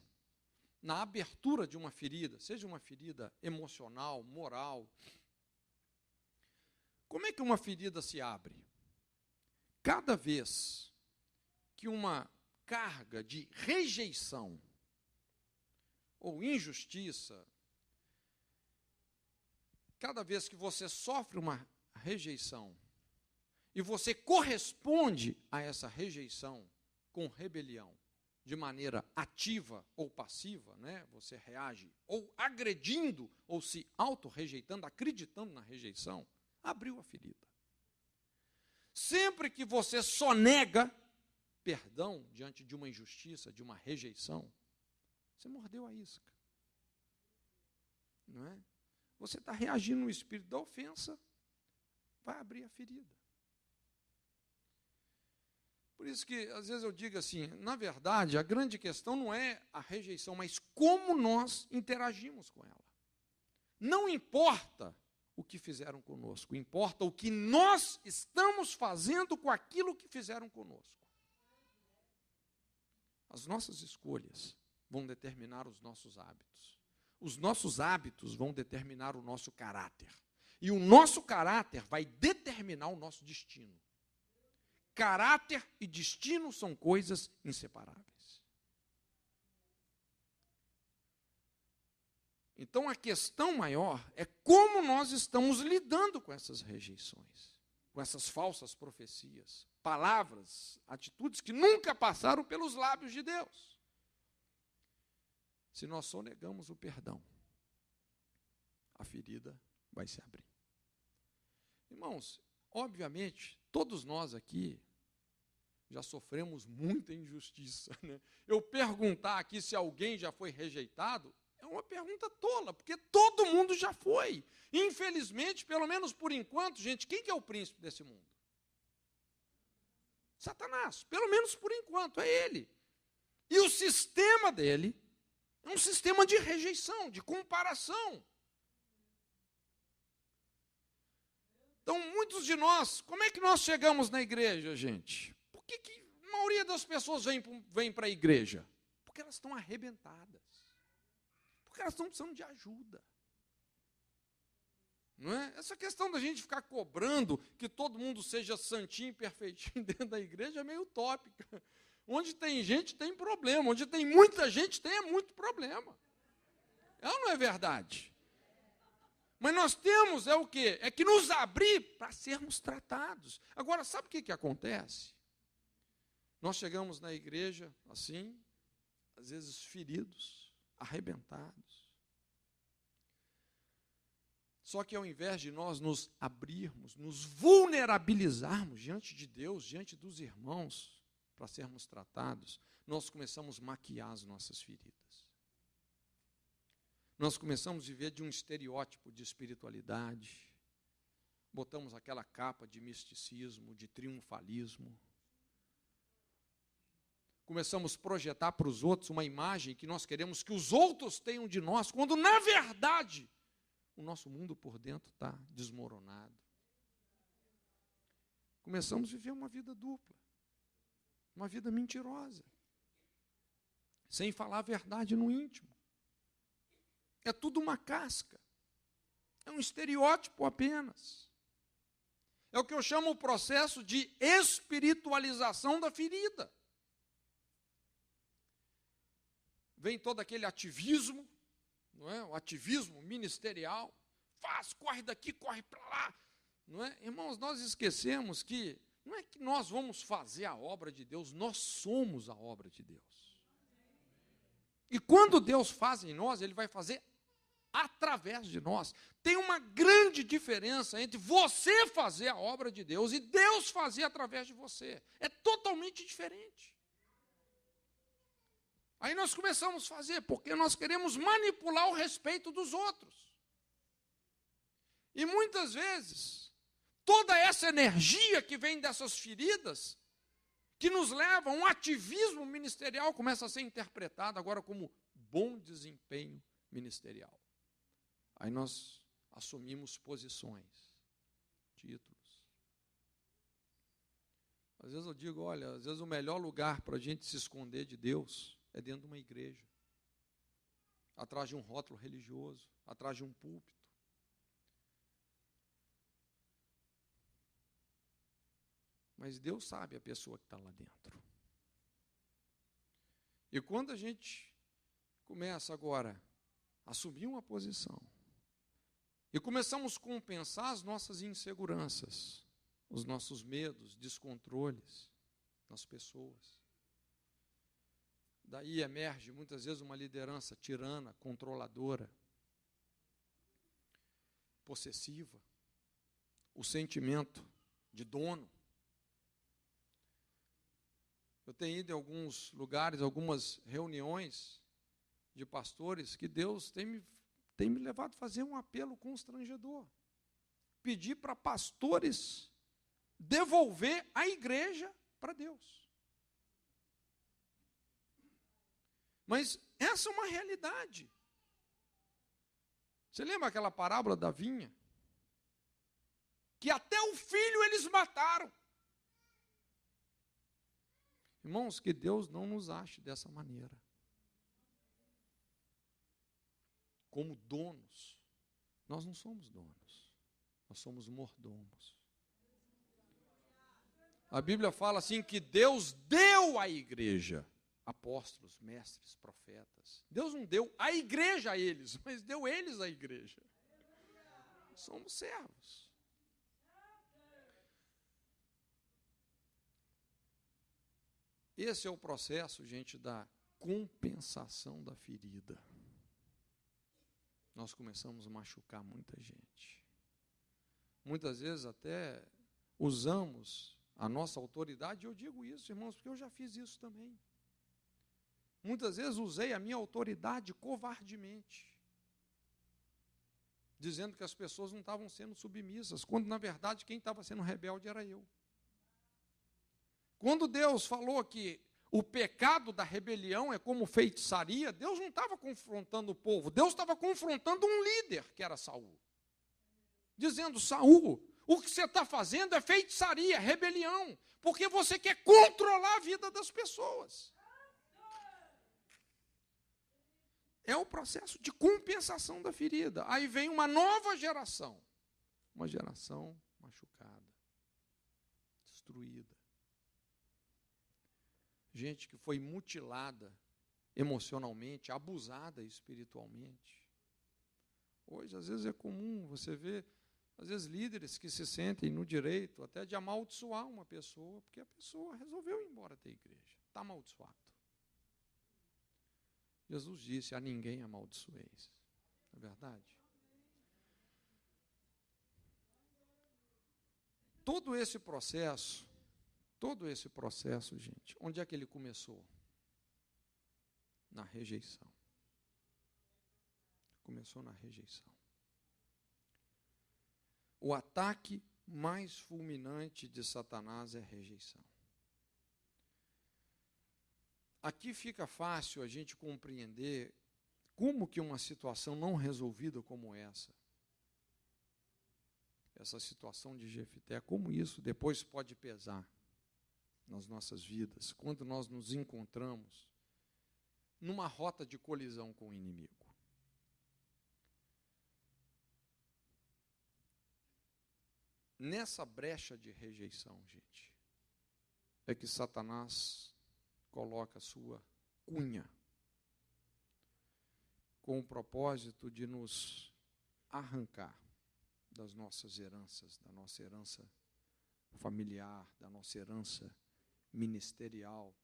na abertura de uma ferida, seja uma ferida emocional, moral, como é que uma ferida se abre? Cada vez que uma carga de rejeição ou injustiça, cada vez que você sofre uma rejeição e você corresponde a essa rejeição com rebelião, de maneira ativa ou passiva, né? Você reage ou agredindo ou se auto-rejeitando, acreditando na rejeição, abriu a ferida. Sempre que você só nega perdão diante de uma injustiça, de uma rejeição, você mordeu a isca. Não é? Você está reagindo no espírito da ofensa, vai abrir a ferida. Por isso que, às vezes, eu digo assim, na verdade, a grande questão não é a rejeição, mas como nós interagimos com ela. Não importa o que fizeram conosco, importa o que nós estamos fazendo com aquilo que fizeram conosco. As nossas escolhas vão determinar os nossos hábitos. Os nossos hábitos vão determinar o nosso caráter. E o nosso caráter vai determinar o nosso destino. Caráter e destino são coisas inseparáveis. Então, a questão maior é como nós estamos lidando com essas rejeições, com essas falsas profecias, palavras, atitudes que nunca passaram pelos lábios de Deus. Se nós só negamos o perdão, a ferida vai se abrir. Irmãos, obviamente, todos nós aqui já sofremos muita injustiça, né? Eu perguntar aqui se alguém já foi rejeitado é uma pergunta tola, porque todo mundo já foi. Infelizmente, pelo menos por enquanto, gente, quem que é o príncipe desse mundo? Satanás, pelo menos por enquanto, é ele. E o sistema dele é um sistema de rejeição, de comparação. Então, muitos de nós, como é que nós chegamos na igreja, gente? Por que a maioria das pessoas vem para a igreja? Porque elas estão arrebentadas. Porque elas estão precisando de ajuda. Não é? Essa questão da gente ficar cobrando que todo mundo seja santinho e perfeitinho dentro da igreja é meio utópica. Onde tem gente, tem problema. Onde tem muita gente, tem muito problema. É ou não é verdade? Mas nós temos o quê? É que nos abrir para sermos tratados. Agora, sabe o que acontece? Nós chegamos na igreja assim, às vezes feridos, arrebentados. Só que ao invés de nós nos abrirmos, nos vulnerabilizarmos diante de Deus, diante dos irmãos, para sermos tratados, nós começamos a maquiar as nossas feridas. Nós começamos a viver de um estereótipo de espiritualidade, botamos aquela capa de misticismo, de triunfalismo. Começamos a projetar para os outros uma imagem que nós queremos que os outros tenham de nós, quando, na verdade, o nosso mundo por dentro está desmoronado. Começamos a viver uma vida dupla, uma vida mentirosa, sem falar a verdade no íntimo. É tudo uma casca, é um estereótipo apenas. É o que eu chamo o processo de espiritualização da ferida. Vem todo aquele ativismo, não é? O ativismo ministerial, corre daqui, corre para lá, não é? Irmãos, nós esquecemos que não é que nós vamos fazer a obra de Deus, nós somos a obra de Deus. E quando Deus faz em nós, Ele vai fazer através de nós. Tem uma grande diferença entre você fazer a obra de Deus e Deus fazer através de você. É totalmente diferente. Aí nós começamos a fazer, porque nós queremos manipular o respeito dos outros. E muitas vezes, toda essa energia que vem dessas feridas, que nos leva a um ativismo ministerial, começa a ser interpretado agora como bom desempenho ministerial. Aí nós assumimos posições, títulos. Às vezes eu digo, olha, às vezes o melhor lugar para a gente se esconder de Deus é dentro de uma igreja, atrás de um rótulo religioso, atrás de um púlpito. Mas Deus sabe a pessoa que está lá dentro. E quando a gente começa agora a assumir uma posição, e começamos a compensar as nossas inseguranças, os nossos medos, descontroles nas pessoas, daí emerge muitas vezes uma liderança tirana, controladora, possessiva, o sentimento de dono. Eu tenho ido em alguns lugares, algumas reuniões de pastores, que Deus tem me levado a fazer um apelo constrangedor. Pedir para pastores devolver a igreja para Deus. Mas essa é uma realidade. Você lembra aquela parábola da vinha? Que até o filho eles mataram. Irmãos, que Deus não nos ache dessa maneira. Como donos. Nós não somos donos. Nós somos mordomos. A Bíblia fala assim que Deus deu à igreja apóstolos, mestres, profetas. Deus não deu a igreja a eles, mas deu eles à igreja. Somos servos. Esse é o processo, gente, da compensação da ferida. Nós começamos a machucar muita gente. Muitas vezes até usamos a nossa autoridade, e eu digo isso, irmãos, porque eu já fiz isso também. Muitas vezes usei a minha autoridade covardemente, dizendo que as pessoas não estavam sendo submissas, quando na verdade quem estava sendo rebelde era eu. Quando Deus falou que o pecado da rebelião é como feitiçaria, Deus não estava confrontando o povo, Deus estava confrontando um líder, que era Saul. Dizendo, Saul, o que você está fazendo é feitiçaria, rebelião, porque você quer controlar a vida das pessoas. É o processo de compensação da ferida. Aí vem uma nova geração, uma geração machucada, destruída. Gente que foi mutilada emocionalmente, abusada espiritualmente. Hoje, às vezes, é comum você ver, às vezes, líderes que se sentem no direito até de amaldiçoar uma pessoa, porque a pessoa resolveu ir embora da igreja. Está amaldiçoado. Jesus disse, a ninguém amaldiçoeis. Não é verdade? Todo esse processo, gente, onde é que ele começou? Na rejeição. Começou na rejeição. O ataque mais fulminante de Satanás é a rejeição. Aqui fica fácil a gente compreender como que uma situação não resolvida como essa situação de Jefité, como isso depois pode pesar nas nossas vidas, quando nós nos encontramos numa rota de colisão com o inimigo. Nessa brecha de rejeição, gente, é que Satanás coloca a sua cunha, com o propósito de nos arrancar das nossas heranças, da nossa herança familiar, da nossa herança ministerial.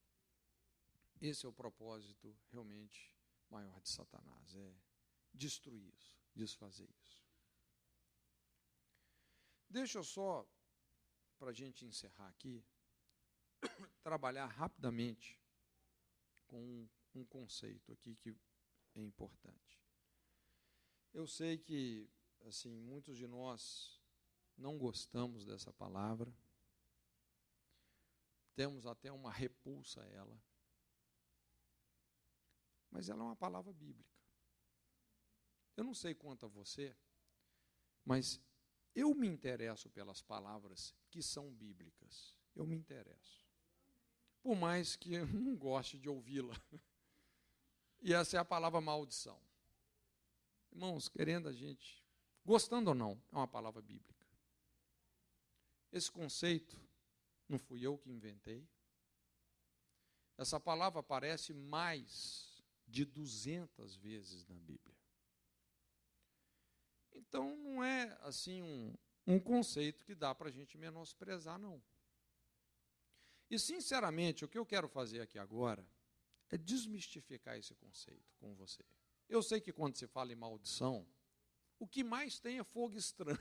Esse é o propósito realmente maior de Satanás, é destruir isso, desfazer isso. Deixa eu só, para a gente encerrar aqui, trabalhar rapidamente com um conceito aqui que é importante. Eu sei que, assim, muitos de nós não gostamos dessa palavra, temos até uma repulsa a ela, mas ela é uma palavra bíblica. Eu não sei quanto a você, mas eu me interesso pelas palavras que são bíblicas. Eu me interesso. Por mais que eu não goste de ouvi-la. E essa é a palavra maldição. Irmãos, querendo a gente, gostando ou não, é uma palavra bíblica. Esse conceito não fui eu que inventei. Essa palavra aparece mais de 200 vezes na Bíblia. Então, não é assim um conceito que dá para a gente menosprezar, não. E, sinceramente, o que eu quero fazer aqui agora é desmistificar esse conceito com você. Eu sei que quando se fala em maldição, o que mais tem é fogo estranho.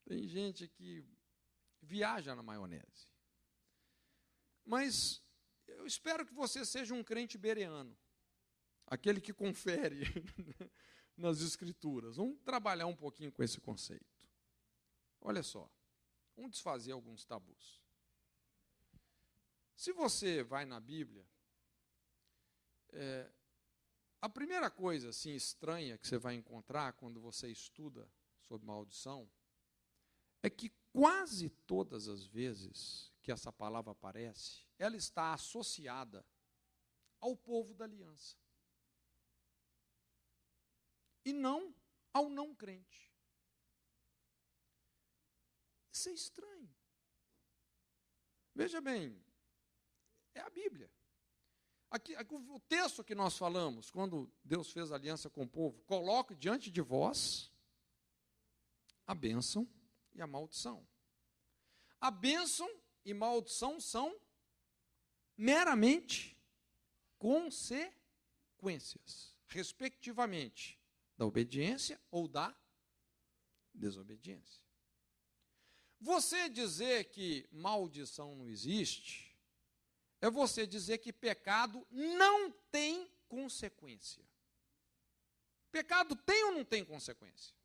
Tem gente que viaja na maionese. Mas eu espero que você seja um crente bereano, aquele que confere nas Escrituras. Vamos trabalhar um pouquinho com esse conceito. Olha só, vamos desfazer alguns tabus. Se você vai na Bíblia, a primeira coisa assim, estranha que você vai encontrar quando você estuda sobre maldição é que quase todas as vezes que essa palavra aparece, ela está associada ao povo da aliança. E não ao não crente. Isso é estranho. Veja bem, é a Bíblia. Aqui, o texto que nós falamos, quando Deus fez aliança com o povo, coloco diante de vós a bênção e a maldição. A bênção e maldição são meramente consequências, respectivamente, da obediência ou da desobediência. Você dizer que maldição não existe é você dizer que pecado não tem consequência. Pecado tem ou não tem consequência?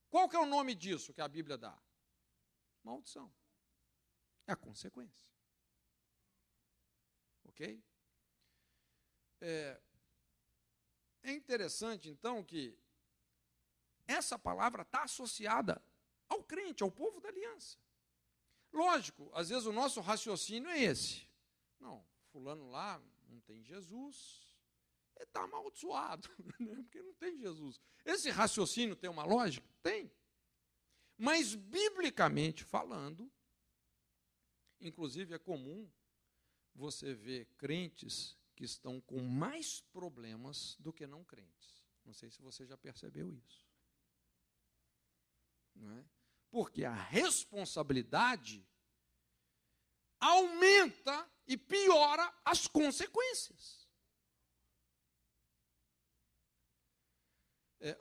Qual que é o nome disso que a Bíblia dá? Maldição. É a consequência. Ok? É interessante, então, que essa palavra está associada ao crente, ao povo da aliança. Lógico, às vezes o nosso raciocínio é esse. Não, fulano lá não tem Jesus, ele está amaldiçoado, porque não tem Jesus. Esse raciocínio tem uma lógica? Tem. Mas, biblicamente falando, inclusive é comum você ver crentes que estão com mais problemas do que não crentes. Não sei se você já percebeu isso. Não é? Porque a responsabilidade aumenta e piora as consequências.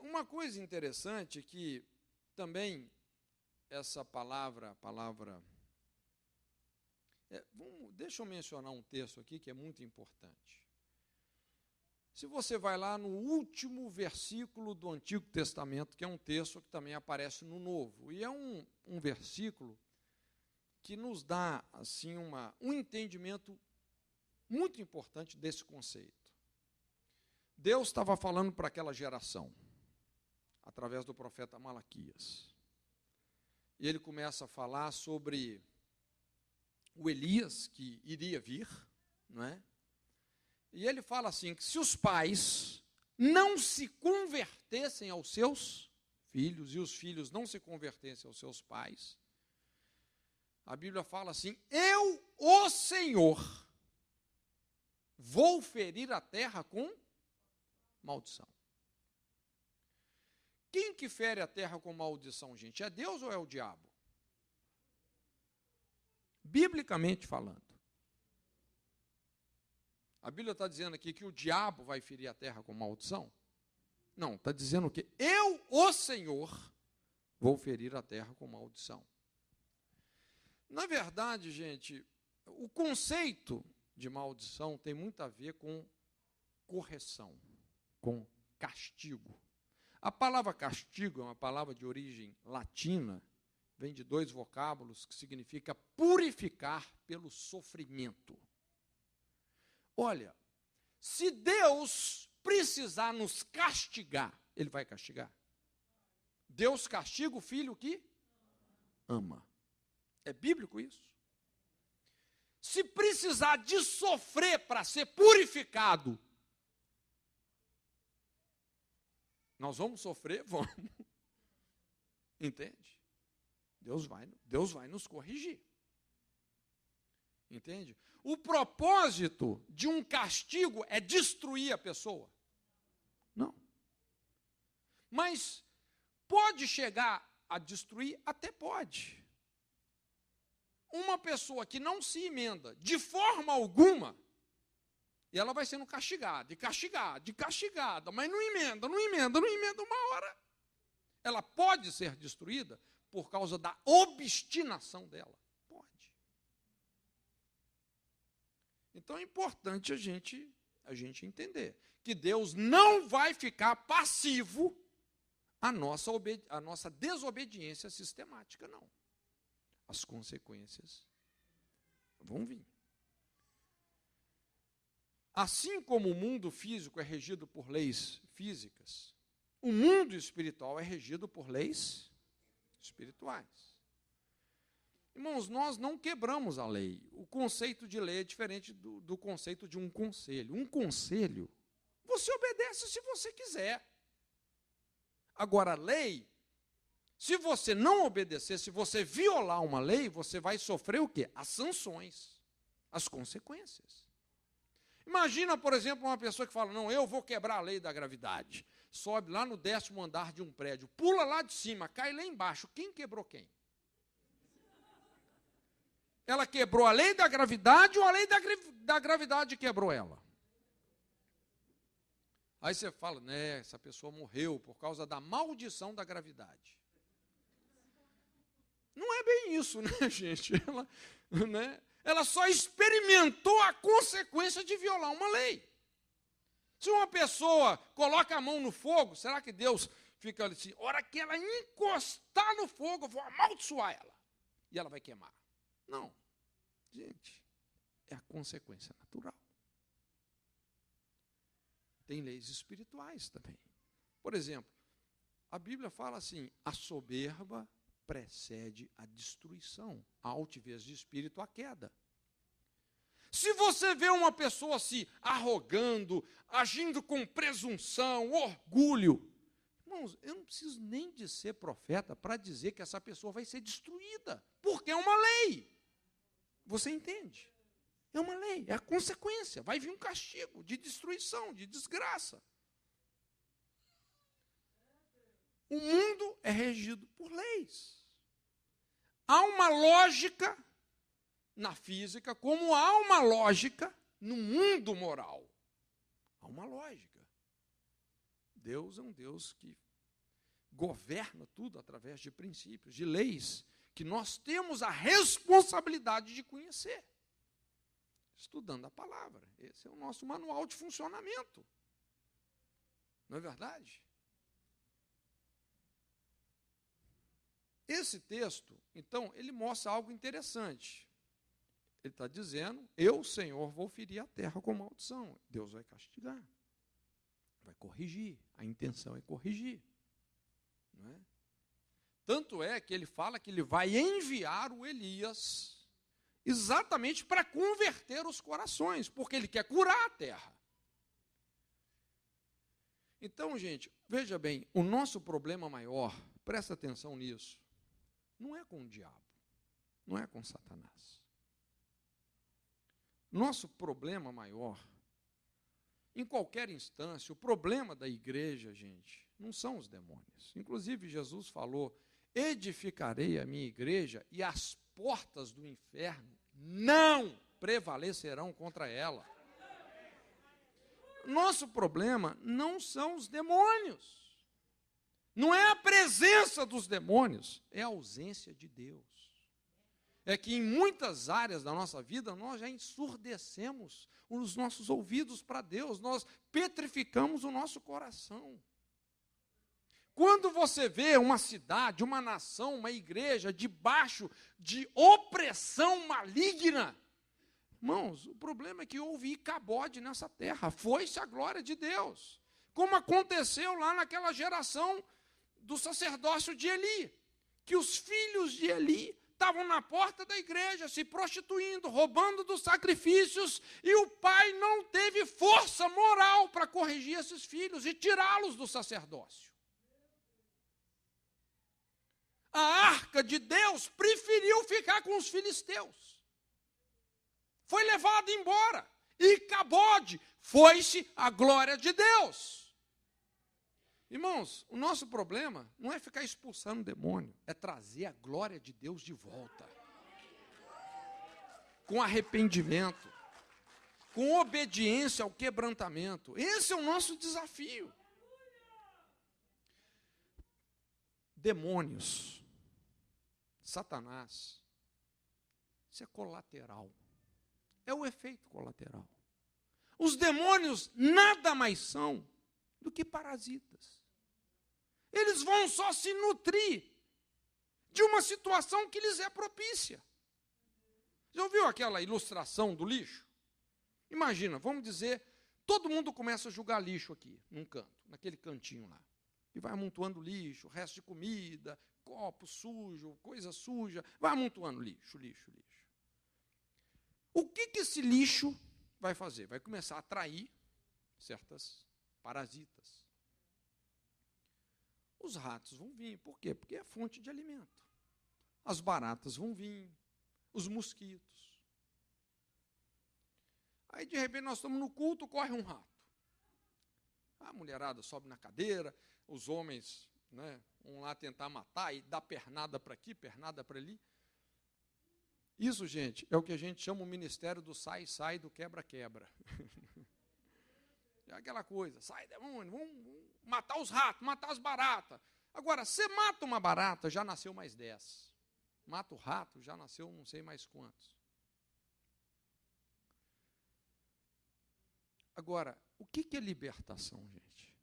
Uma coisa interessante é que também essa palavra deixa eu mencionar um texto aqui que é muito importante. Se você vai lá no último versículo do Antigo Testamento, que é um texto que também aparece no Novo, e é um versículo que nos dá assim um entendimento muito importante desse conceito. Deus estava falando para aquela geração, através do profeta Malaquias. E ele começa a falar sobre o Elias que iria vir, não é? E ele fala assim, que se os pais não se convertessem aos seus filhos, e os filhos não se convertessem aos seus pais, a Bíblia fala assim, eu, o Senhor, vou ferir a terra com maldição. Quem que fere a terra com maldição, gente? É Deus ou é o diabo? Biblicamente falando. A Bíblia está dizendo aqui que o diabo vai ferir a terra com maldição? Não, está dizendo que eu, o Senhor, vou ferir a terra com maldição. Na verdade, gente, o conceito de maldição tem muito a ver com correção, com castigo. A palavra castigo é uma palavra de origem latina, vem de dois vocábulos que significa purificar pelo sofrimento. Olha, se Deus precisar nos castigar, Ele vai castigar. Deus castiga o filho que ama. É bíblico isso? Se precisar de sofrer para ser purificado, nós vamos sofrer? Vamos. Entende? Deus vai nos corrigir. Entende? O propósito de um castigo é destruir a pessoa? Não. Mas pode chegar a destruir? Até pode. Uma pessoa que não se emenda de forma alguma, e ela vai sendo castigada, e castigada, mas não emenda, uma hora ela pode ser destruída por causa da obstinação dela. Pode. Então é importante a gente entender que Deus não vai ficar passivo à nossa desobediência sistemática, não. As consequências vão vir. Assim como o mundo físico é regido por leis físicas, o mundo espiritual é regido por leis espirituais. Irmãos, nós não quebramos a lei. O conceito de lei é diferente do conceito de um conselho. Um conselho, você obedece se você quiser. Agora, a lei, se você não obedecer, se você violar uma lei, você vai sofrer o quê? As sanções, as consequências. Imagina, por exemplo, uma pessoa que fala, não, eu vou quebrar a lei da gravidade. Sobe lá no 10º andar de um prédio, pula lá de cima, cai lá embaixo. Quem quebrou quem? Ela quebrou a lei da gravidade ou a lei da gravidade quebrou ela? Aí você fala, né, essa pessoa morreu por causa da maldição da gravidade. Não é bem isso, né, gente? Ela só experimentou a consequência de violar uma lei. Se uma pessoa coloca a mão no fogo, será que Deus fica assim, hora que ela encostar no fogo, eu vou amaldiçoar ela, e ela vai queimar? Não. Gente, é a consequência natural. Tem leis espirituais também. Por exemplo, a Bíblia fala assim, a soberba precede a destruição, a altivez de espírito, a queda. Se você vê uma pessoa se arrogando, agindo com presunção, orgulho, irmãos, eu não preciso nem de ser profeta para dizer que essa pessoa vai ser destruída, porque é uma lei. Você entende? É uma lei, é a consequência, vai vir um castigo de destruição, de desgraça. O mundo é regido por leis. Há uma lógica na física, como há uma lógica no mundo moral. Há uma lógica. Deus é um Deus que governa tudo através de princípios, de leis, que nós temos a responsabilidade de conhecer. Estudando a palavra. Esse é o nosso manual de funcionamento. Não é verdade? Esse texto, então, ele mostra algo interessante. Ele está dizendo, eu, Senhor, vou ferir a terra com maldição. Deus vai castigar. Vai corrigir. A intenção é corrigir. Não é? Tanto é que ele fala que ele vai enviar o Elias exatamente para converter os corações, porque ele quer curar a terra. Então, gente, veja bem, o nosso problema maior, presta atenção nisso, não é com o diabo, não é com Satanás. Nosso problema maior, em qualquer instância, o problema da igreja, gente, não são os demônios. Inclusive, Jesus falou, edificarei a minha igreja e as portas do inferno não prevalecerão contra ela. Nosso problema não são os demônios. Não é a presença dos demônios, é a ausência de Deus. É que em muitas áreas da nossa vida nós já ensurdecemos os nossos ouvidos para Deus, nós petrificamos o nosso coração. Quando você vê uma cidade, uma nação, uma igreja debaixo de opressão maligna, irmãos, o problema é que houve Icabode nessa terra, foi-se a glória de Deus, como aconteceu lá naquela geração do sacerdócio de Eli, que os filhos de Eli estavam na porta da igreja, se prostituindo, roubando dos sacrifícios, e o pai não teve força moral para corrigir esses filhos e tirá-los do sacerdócio. A arca de Deus preferiu ficar com os filisteus. Foi levado embora. E Icabode, foi-se a glória de Deus. Irmãos, o nosso problema não é ficar expulsando o demônio, é trazer a glória de Deus de volta. Com arrependimento, com obediência ao quebrantamento. Esse é o nosso desafio. Demônios, Satanás, isso é colateral. É o efeito colateral. Os demônios nada mais são do que parasitas. Eles vão só se nutrir de uma situação que lhes é propícia. Já ouviu aquela ilustração do lixo? Imagina, vamos dizer, todo mundo começa a jogar lixo aqui, num canto, naquele cantinho lá. E vai amontoando lixo, resto de comida, copo sujo, coisa suja, vai amontoando lixo. O que esse lixo vai fazer? Vai começar a atrair certas parasitas. Os ratos vão vir. Por quê? Porque é fonte de alimento. As baratas vão vir. Os mosquitos. Aí, de repente, nós estamos no culto, corre um rato. A mulherada sobe na cadeira, os homens, né, vão lá tentar matar e dá pernada para aqui, pernada para ali. Isso, gente, é o que a gente chama o ministério do sai-sai, do quebra-quebra. É aquela coisa, sai demônio, vamos matar os ratos, matar as baratas. Agora, você mata uma barata, já nasceu mais 10. Mata o rato, já nasceu não sei mais quantos. Agora, o que é libertação, gente?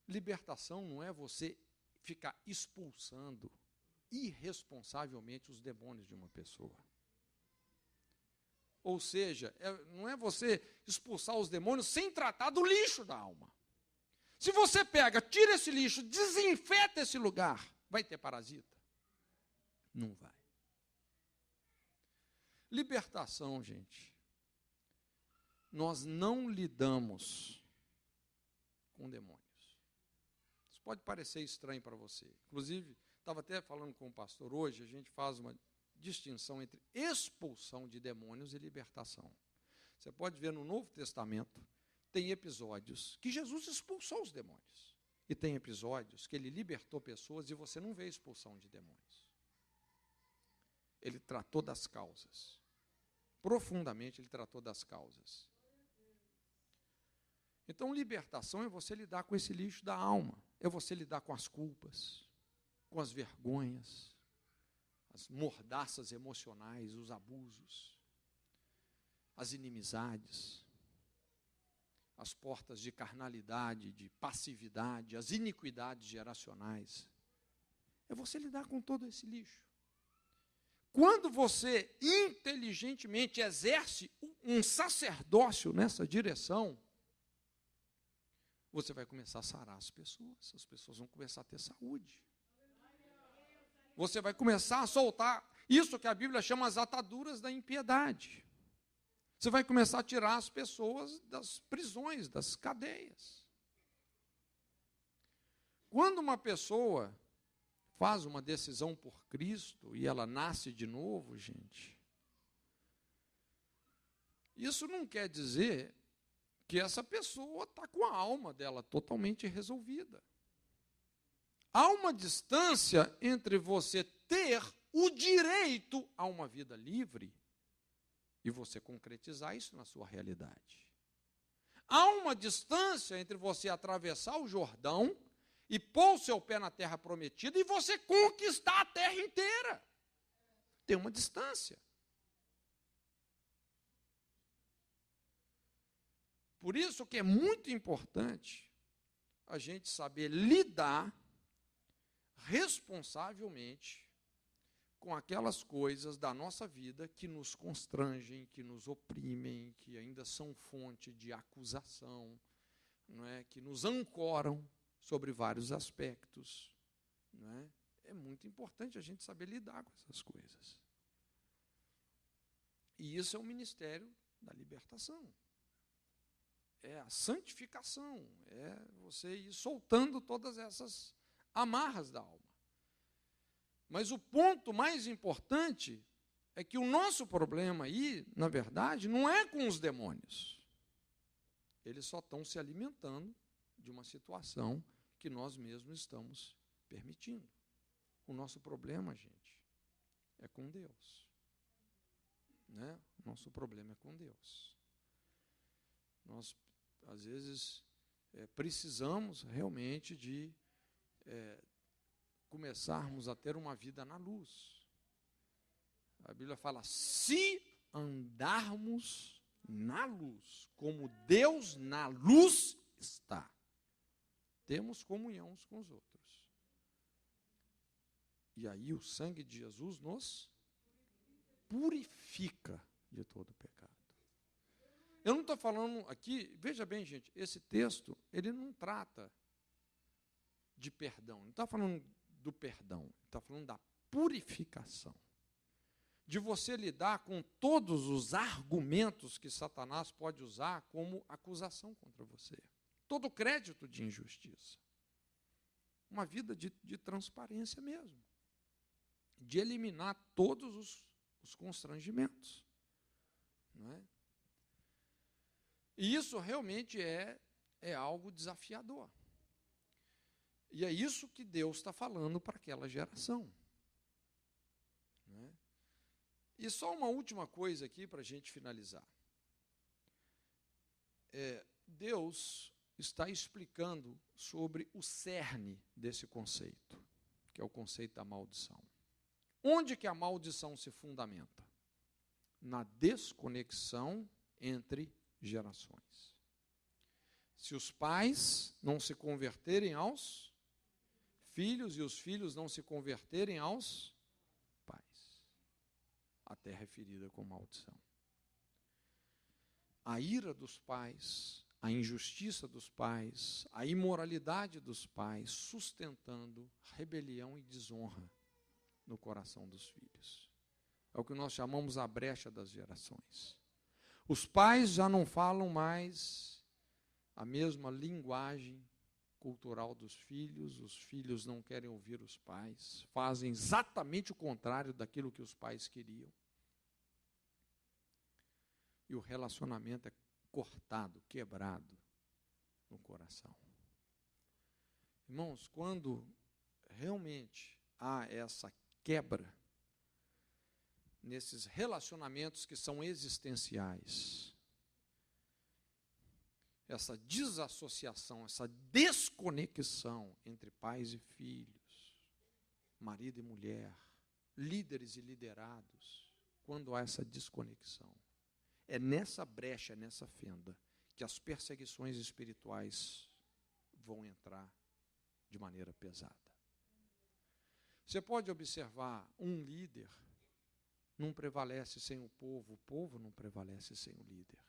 Libertação não é você ficar expulsando irresponsavelmente os demônios de uma pessoa. Ou seja, não é você expulsar os demônios sem tratar do lixo da alma. Se você pega, tira esse lixo, desinfeta esse lugar, vai ter parasita? Não vai. Libertação, gente. Nós não lidamos com demônios. Isso pode parecer estranho para você. Inclusive, estava até falando com o pastor hoje, a gente faz uma distinção entre expulsão de demônios e libertação. Você pode ver no Novo Testamento, tem episódios que Jesus expulsou os demônios. E tem episódios que ele libertou pessoas e você não vê expulsão de demônios. Ele tratou das causas. Profundamente ele tratou das causas. Então, libertação é você lidar com esse lixo da alma. É você lidar com as culpas, com as vergonhas, as mordaças emocionais, os abusos, as inimizades, as portas de carnalidade, de passividade, as iniquidades geracionais. É você lidar com todo esse lixo. Quando você inteligentemente exerce um sacerdócio nessa direção, você vai começar a sarar as pessoas vão começar a ter saúde. Você vai começar a soltar isso que a Bíblia chama as ataduras da impiedade. Você vai começar a tirar as pessoas das prisões, das cadeias. Quando uma pessoa faz uma decisão por Cristo e ela nasce de novo, gente, isso não quer dizer que essa pessoa está com a alma dela totalmente resolvida. Há uma distância entre você ter o direito a uma vida livre e você concretizar isso na sua realidade. Há uma distância entre você atravessar o Jordão e pôr o seu pé na terra prometida e você conquistar a terra inteira. Tem uma distância. Por isso que é muito importante a gente saber lidar responsavelmente com aquelas coisas da nossa vida que nos constrangem, que nos oprimem, que ainda são fonte de acusação, não é? Que nos ancoram sobre vários aspectos. Não é? É muito importante a gente saber lidar com essas coisas. E isso é o ministério da libertação. É a santificação, é você ir soltando todas essas amarras da alma. Mas o ponto mais importante é que o nosso problema aí, na verdade, não é com os demônios. Eles só estão se alimentando de uma situação que nós mesmos estamos permitindo. O nosso problema, gente, é com Deus. Né? O nosso problema é com Deus. Nós, às vezes, precisamos realmente de começarmos a ter uma vida na luz. A Bíblia fala, se andarmos na luz, como Deus na luz está, temos comunhão uns com os outros. E aí o sangue de Jesus nos purifica de todo pecado. Eu não estou falando aqui, veja bem, gente, esse texto, ele não trata de perdão, não está falando do perdão, está falando da purificação. De você lidar com todos os argumentos que Satanás pode usar como acusação contra você. Todo crédito de injustiça. Uma vida de transparência mesmo. De eliminar todos os constrangimentos. Não é? E isso realmente é algo desafiador. E é isso que Deus está falando para aquela geração. Não é? E só uma última coisa aqui para a gente finalizar. Deus está explicando sobre o cerne desse conceito, que é o conceito da maldição. Onde que a maldição se fundamenta? Na desconexão entre gerações. Se os pais não se converterem aos filhos e os filhos não se converterem aos pais, a terra é ferida com maldição. A ira dos pais, a injustiça dos pais, a imoralidade dos pais, sustentando rebelião e desonra no coração dos filhos. É o que nós chamamos a brecha das gerações. Os pais já não falam mais a mesma linguagem cultural dos filhos, os filhos não querem ouvir os pais, fazem exatamente o contrário daquilo que os pais queriam. E o relacionamento é cortado, quebrado no coração. Irmãos, quando realmente há essa quebra nesses relacionamentos que são existenciais, essa desassociação, essa desconexão entre pais e filhos, marido e mulher, líderes e liderados, quando há essa desconexão, é nessa brecha, é nessa fenda, que as perseguições espirituais vão entrar de maneira pesada. Você pode observar, um líder não prevalece sem o povo não prevalece sem o líder.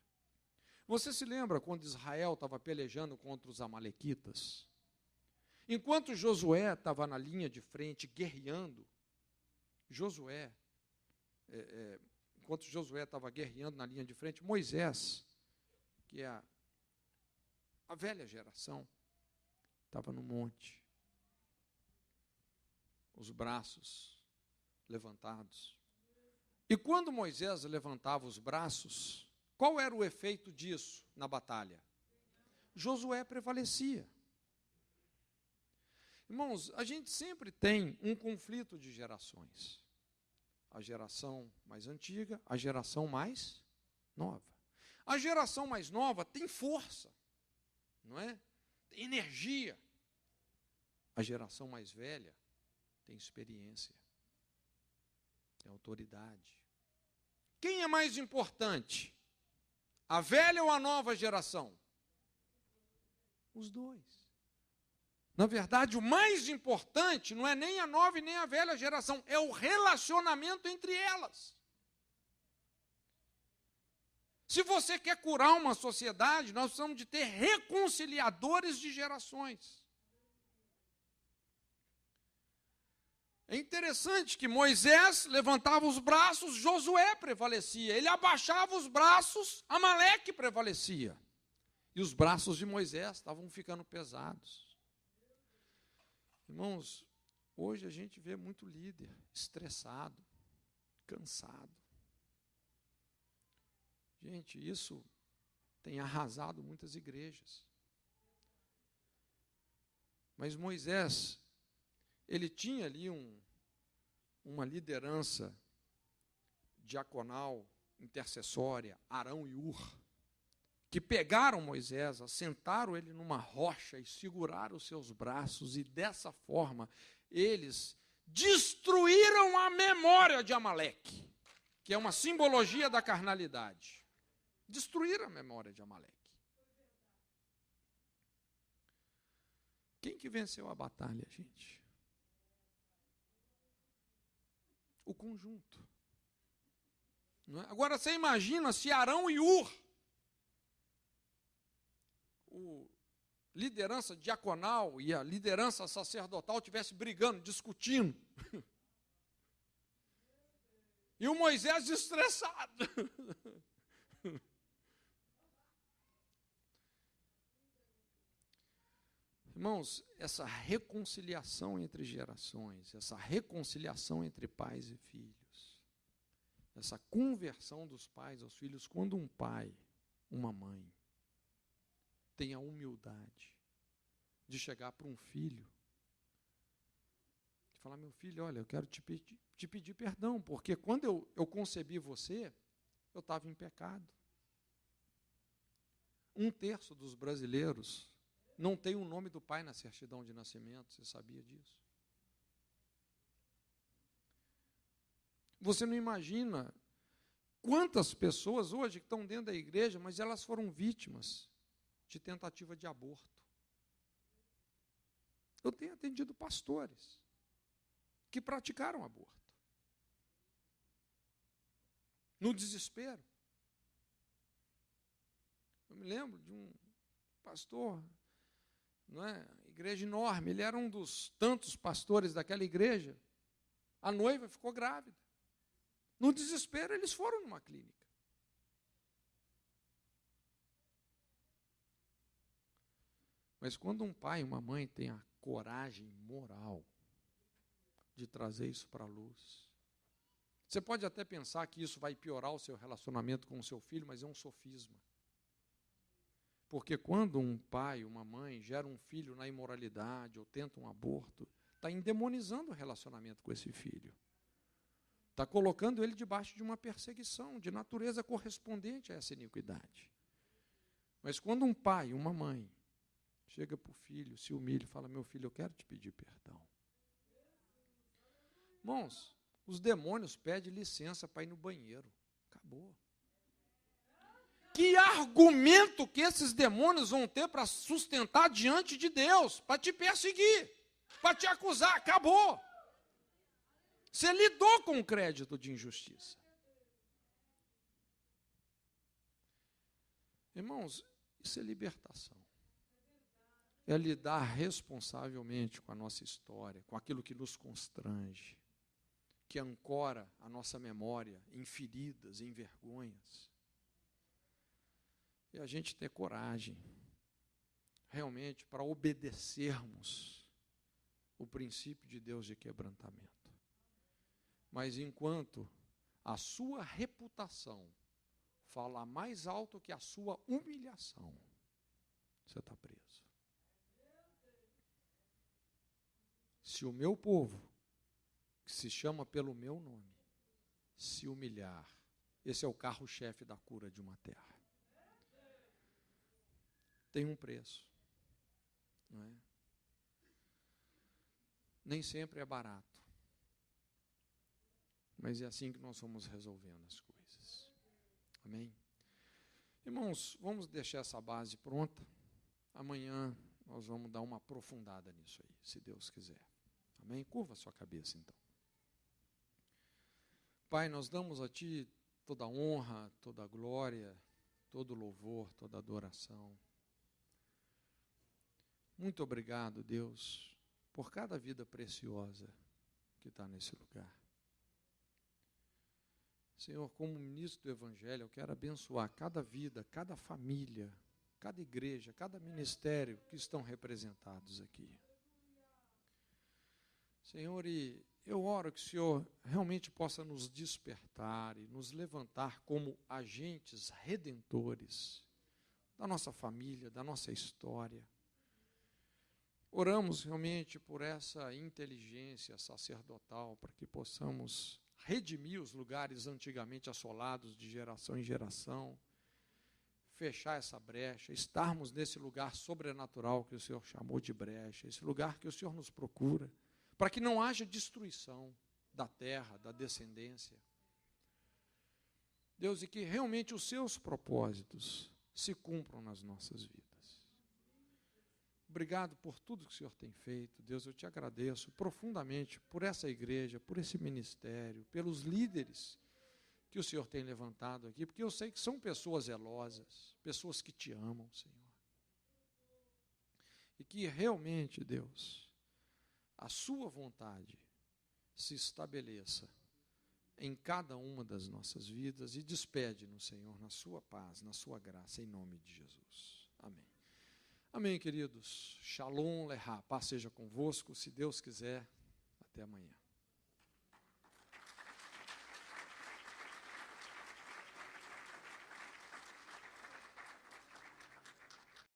Você se lembra quando Israel estava pelejando contra os amalequitas? Enquanto Josué estava na linha de frente, guerreando, enquanto Josué estava guerreando na linha de frente, Moisés, que é a velha geração, estava no monte, os braços levantados. E quando Moisés levantava os braços, qual era o efeito disso na batalha? Josué prevalecia. Irmãos, a gente sempre tem um conflito de gerações. A geração mais antiga, a geração mais nova. A geração mais nova tem força, não é? Tem energia. A geração mais velha tem experiência, tem autoridade. Quem é mais importante? A velha ou a nova geração? Os dois. Na verdade, o mais importante não é nem a nova e nem a velha geração, é o relacionamento entre elas. Se você quer curar uma sociedade, nós precisamos de ter reconciliadores de gerações. É interessante que Moisés levantava os braços, Josué prevalecia. Ele abaixava os braços, Amaleque prevalecia. E os braços de Moisés estavam ficando pesados. Irmãos, hoje a gente vê muito líder estressado, cansado. Gente, isso tem arrasado muitas igrejas. Mas Moisés, ele tinha ali uma liderança diaconal, intercessória, Arão e Hur, que pegaram Moisés, assentaram ele numa rocha e seguraram os seus braços, e dessa forma eles destruíram a memória de Amaleque, que é uma simbologia da carnalidade. Destruíram a memória de Amaleque. Quem que venceu a batalha, gente? O conjunto. Não é? Agora você imagina se Arão e Hur, o liderança diaconal e a liderança sacerdotal estivessem brigando, discutindo. E o Moisés estressado. Irmãos, essa reconciliação entre gerações, essa reconciliação entre pais e filhos, essa conversão dos pais aos filhos, quando um pai, uma mãe, tem a humildade de chegar para um filho e falar: meu filho, olha, eu quero te pedir perdão, porque quando eu concebi você, eu estava em pecado. 1/3 dos brasileiros não tem o nome do pai na certidão de nascimento, você sabia disso? Você não imagina quantas pessoas hoje que estão dentro da igreja, mas elas foram vítimas de tentativa de aborto. Eu tenho atendido pastores que praticaram aborto. No desespero. Eu me lembro de um pastor, não é? Igreja enorme, ele era um dos tantos pastores daquela igreja. A noiva ficou grávida. No desespero, eles foram numa clínica. Mas quando um pai e uma mãe têm a coragem moral de trazer isso para a luz, você pode até pensar que isso vai piorar o seu relacionamento com o seu filho, mas é um sofisma. Porque quando um pai, uma mãe gera um filho na imoralidade ou tenta um aborto, está endemonizando o relacionamento com esse filho. Está colocando ele debaixo de uma perseguição de natureza correspondente a essa iniquidade. Mas quando um pai, uma mãe, chega para o filho, se humilha e fala: meu filho, eu quero te pedir perdão. Irmãos, os demônios pedem licença para ir no banheiro. Acabou. Que argumento que esses demônios vão ter para sustentar diante de Deus, para te perseguir, para te acusar? Acabou. Você lidou com o crédito de injustiça. Irmãos, isso é libertação. É lidar responsavelmente com a nossa história, com aquilo que nos constrange, que ancora a nossa memória em feridas, em vergonhas. E a gente ter coragem, realmente, para obedecermos o princípio de Deus de quebrantamento. Mas enquanto a sua reputação fala mais alto que a sua humilhação, você está preso. Se o meu povo, que se chama pelo meu nome, se humilhar, esse é o carro-chefe da cura de uma terra. Tem um preço, não é? Nem sempre é barato, mas é assim que nós vamos resolvendo as coisas. Amém? Irmãos, vamos deixar essa base pronta. Amanhã nós vamos dar uma aprofundada nisso aí, se Deus quiser. Amém? Curva a sua cabeça, então. Pai, nós damos a Ti toda a honra, toda a glória, todo o louvor, toda a adoração. Muito obrigado, Deus, por cada vida preciosa que está nesse lugar. Senhor, como ministro do Evangelho, eu quero abençoar cada vida, cada família, cada igreja, cada ministério que estão representados aqui. Senhor, e eu oro que o Senhor realmente possa nos despertar e nos levantar como agentes redentores da nossa família, da nossa história. Oramos realmente por essa inteligência sacerdotal, para que possamos redimir os lugares antigamente assolados de geração em geração, fechar essa brecha, estarmos nesse lugar sobrenatural que o Senhor chamou de brecha, esse lugar que o Senhor nos procura, para que não haja destruição da terra, da descendência. Deus, e que realmente os seus propósitos se cumpram nas nossas vidas. Obrigado por tudo que o Senhor tem feito. Deus, eu te agradeço profundamente por essa igreja, por esse ministério, pelos líderes que o Senhor tem levantado aqui, porque eu sei que são pessoas zelosas, pessoas que te amam, Senhor. E que realmente, Deus, a sua vontade se estabeleça em cada uma das nossas vidas e despede-nos, Senhor, na sua paz, na sua graça, em nome de Jesus. Amém. Amém, queridos. Shalom, Lehá. Paz seja convosco, se Deus quiser. Até amanhã.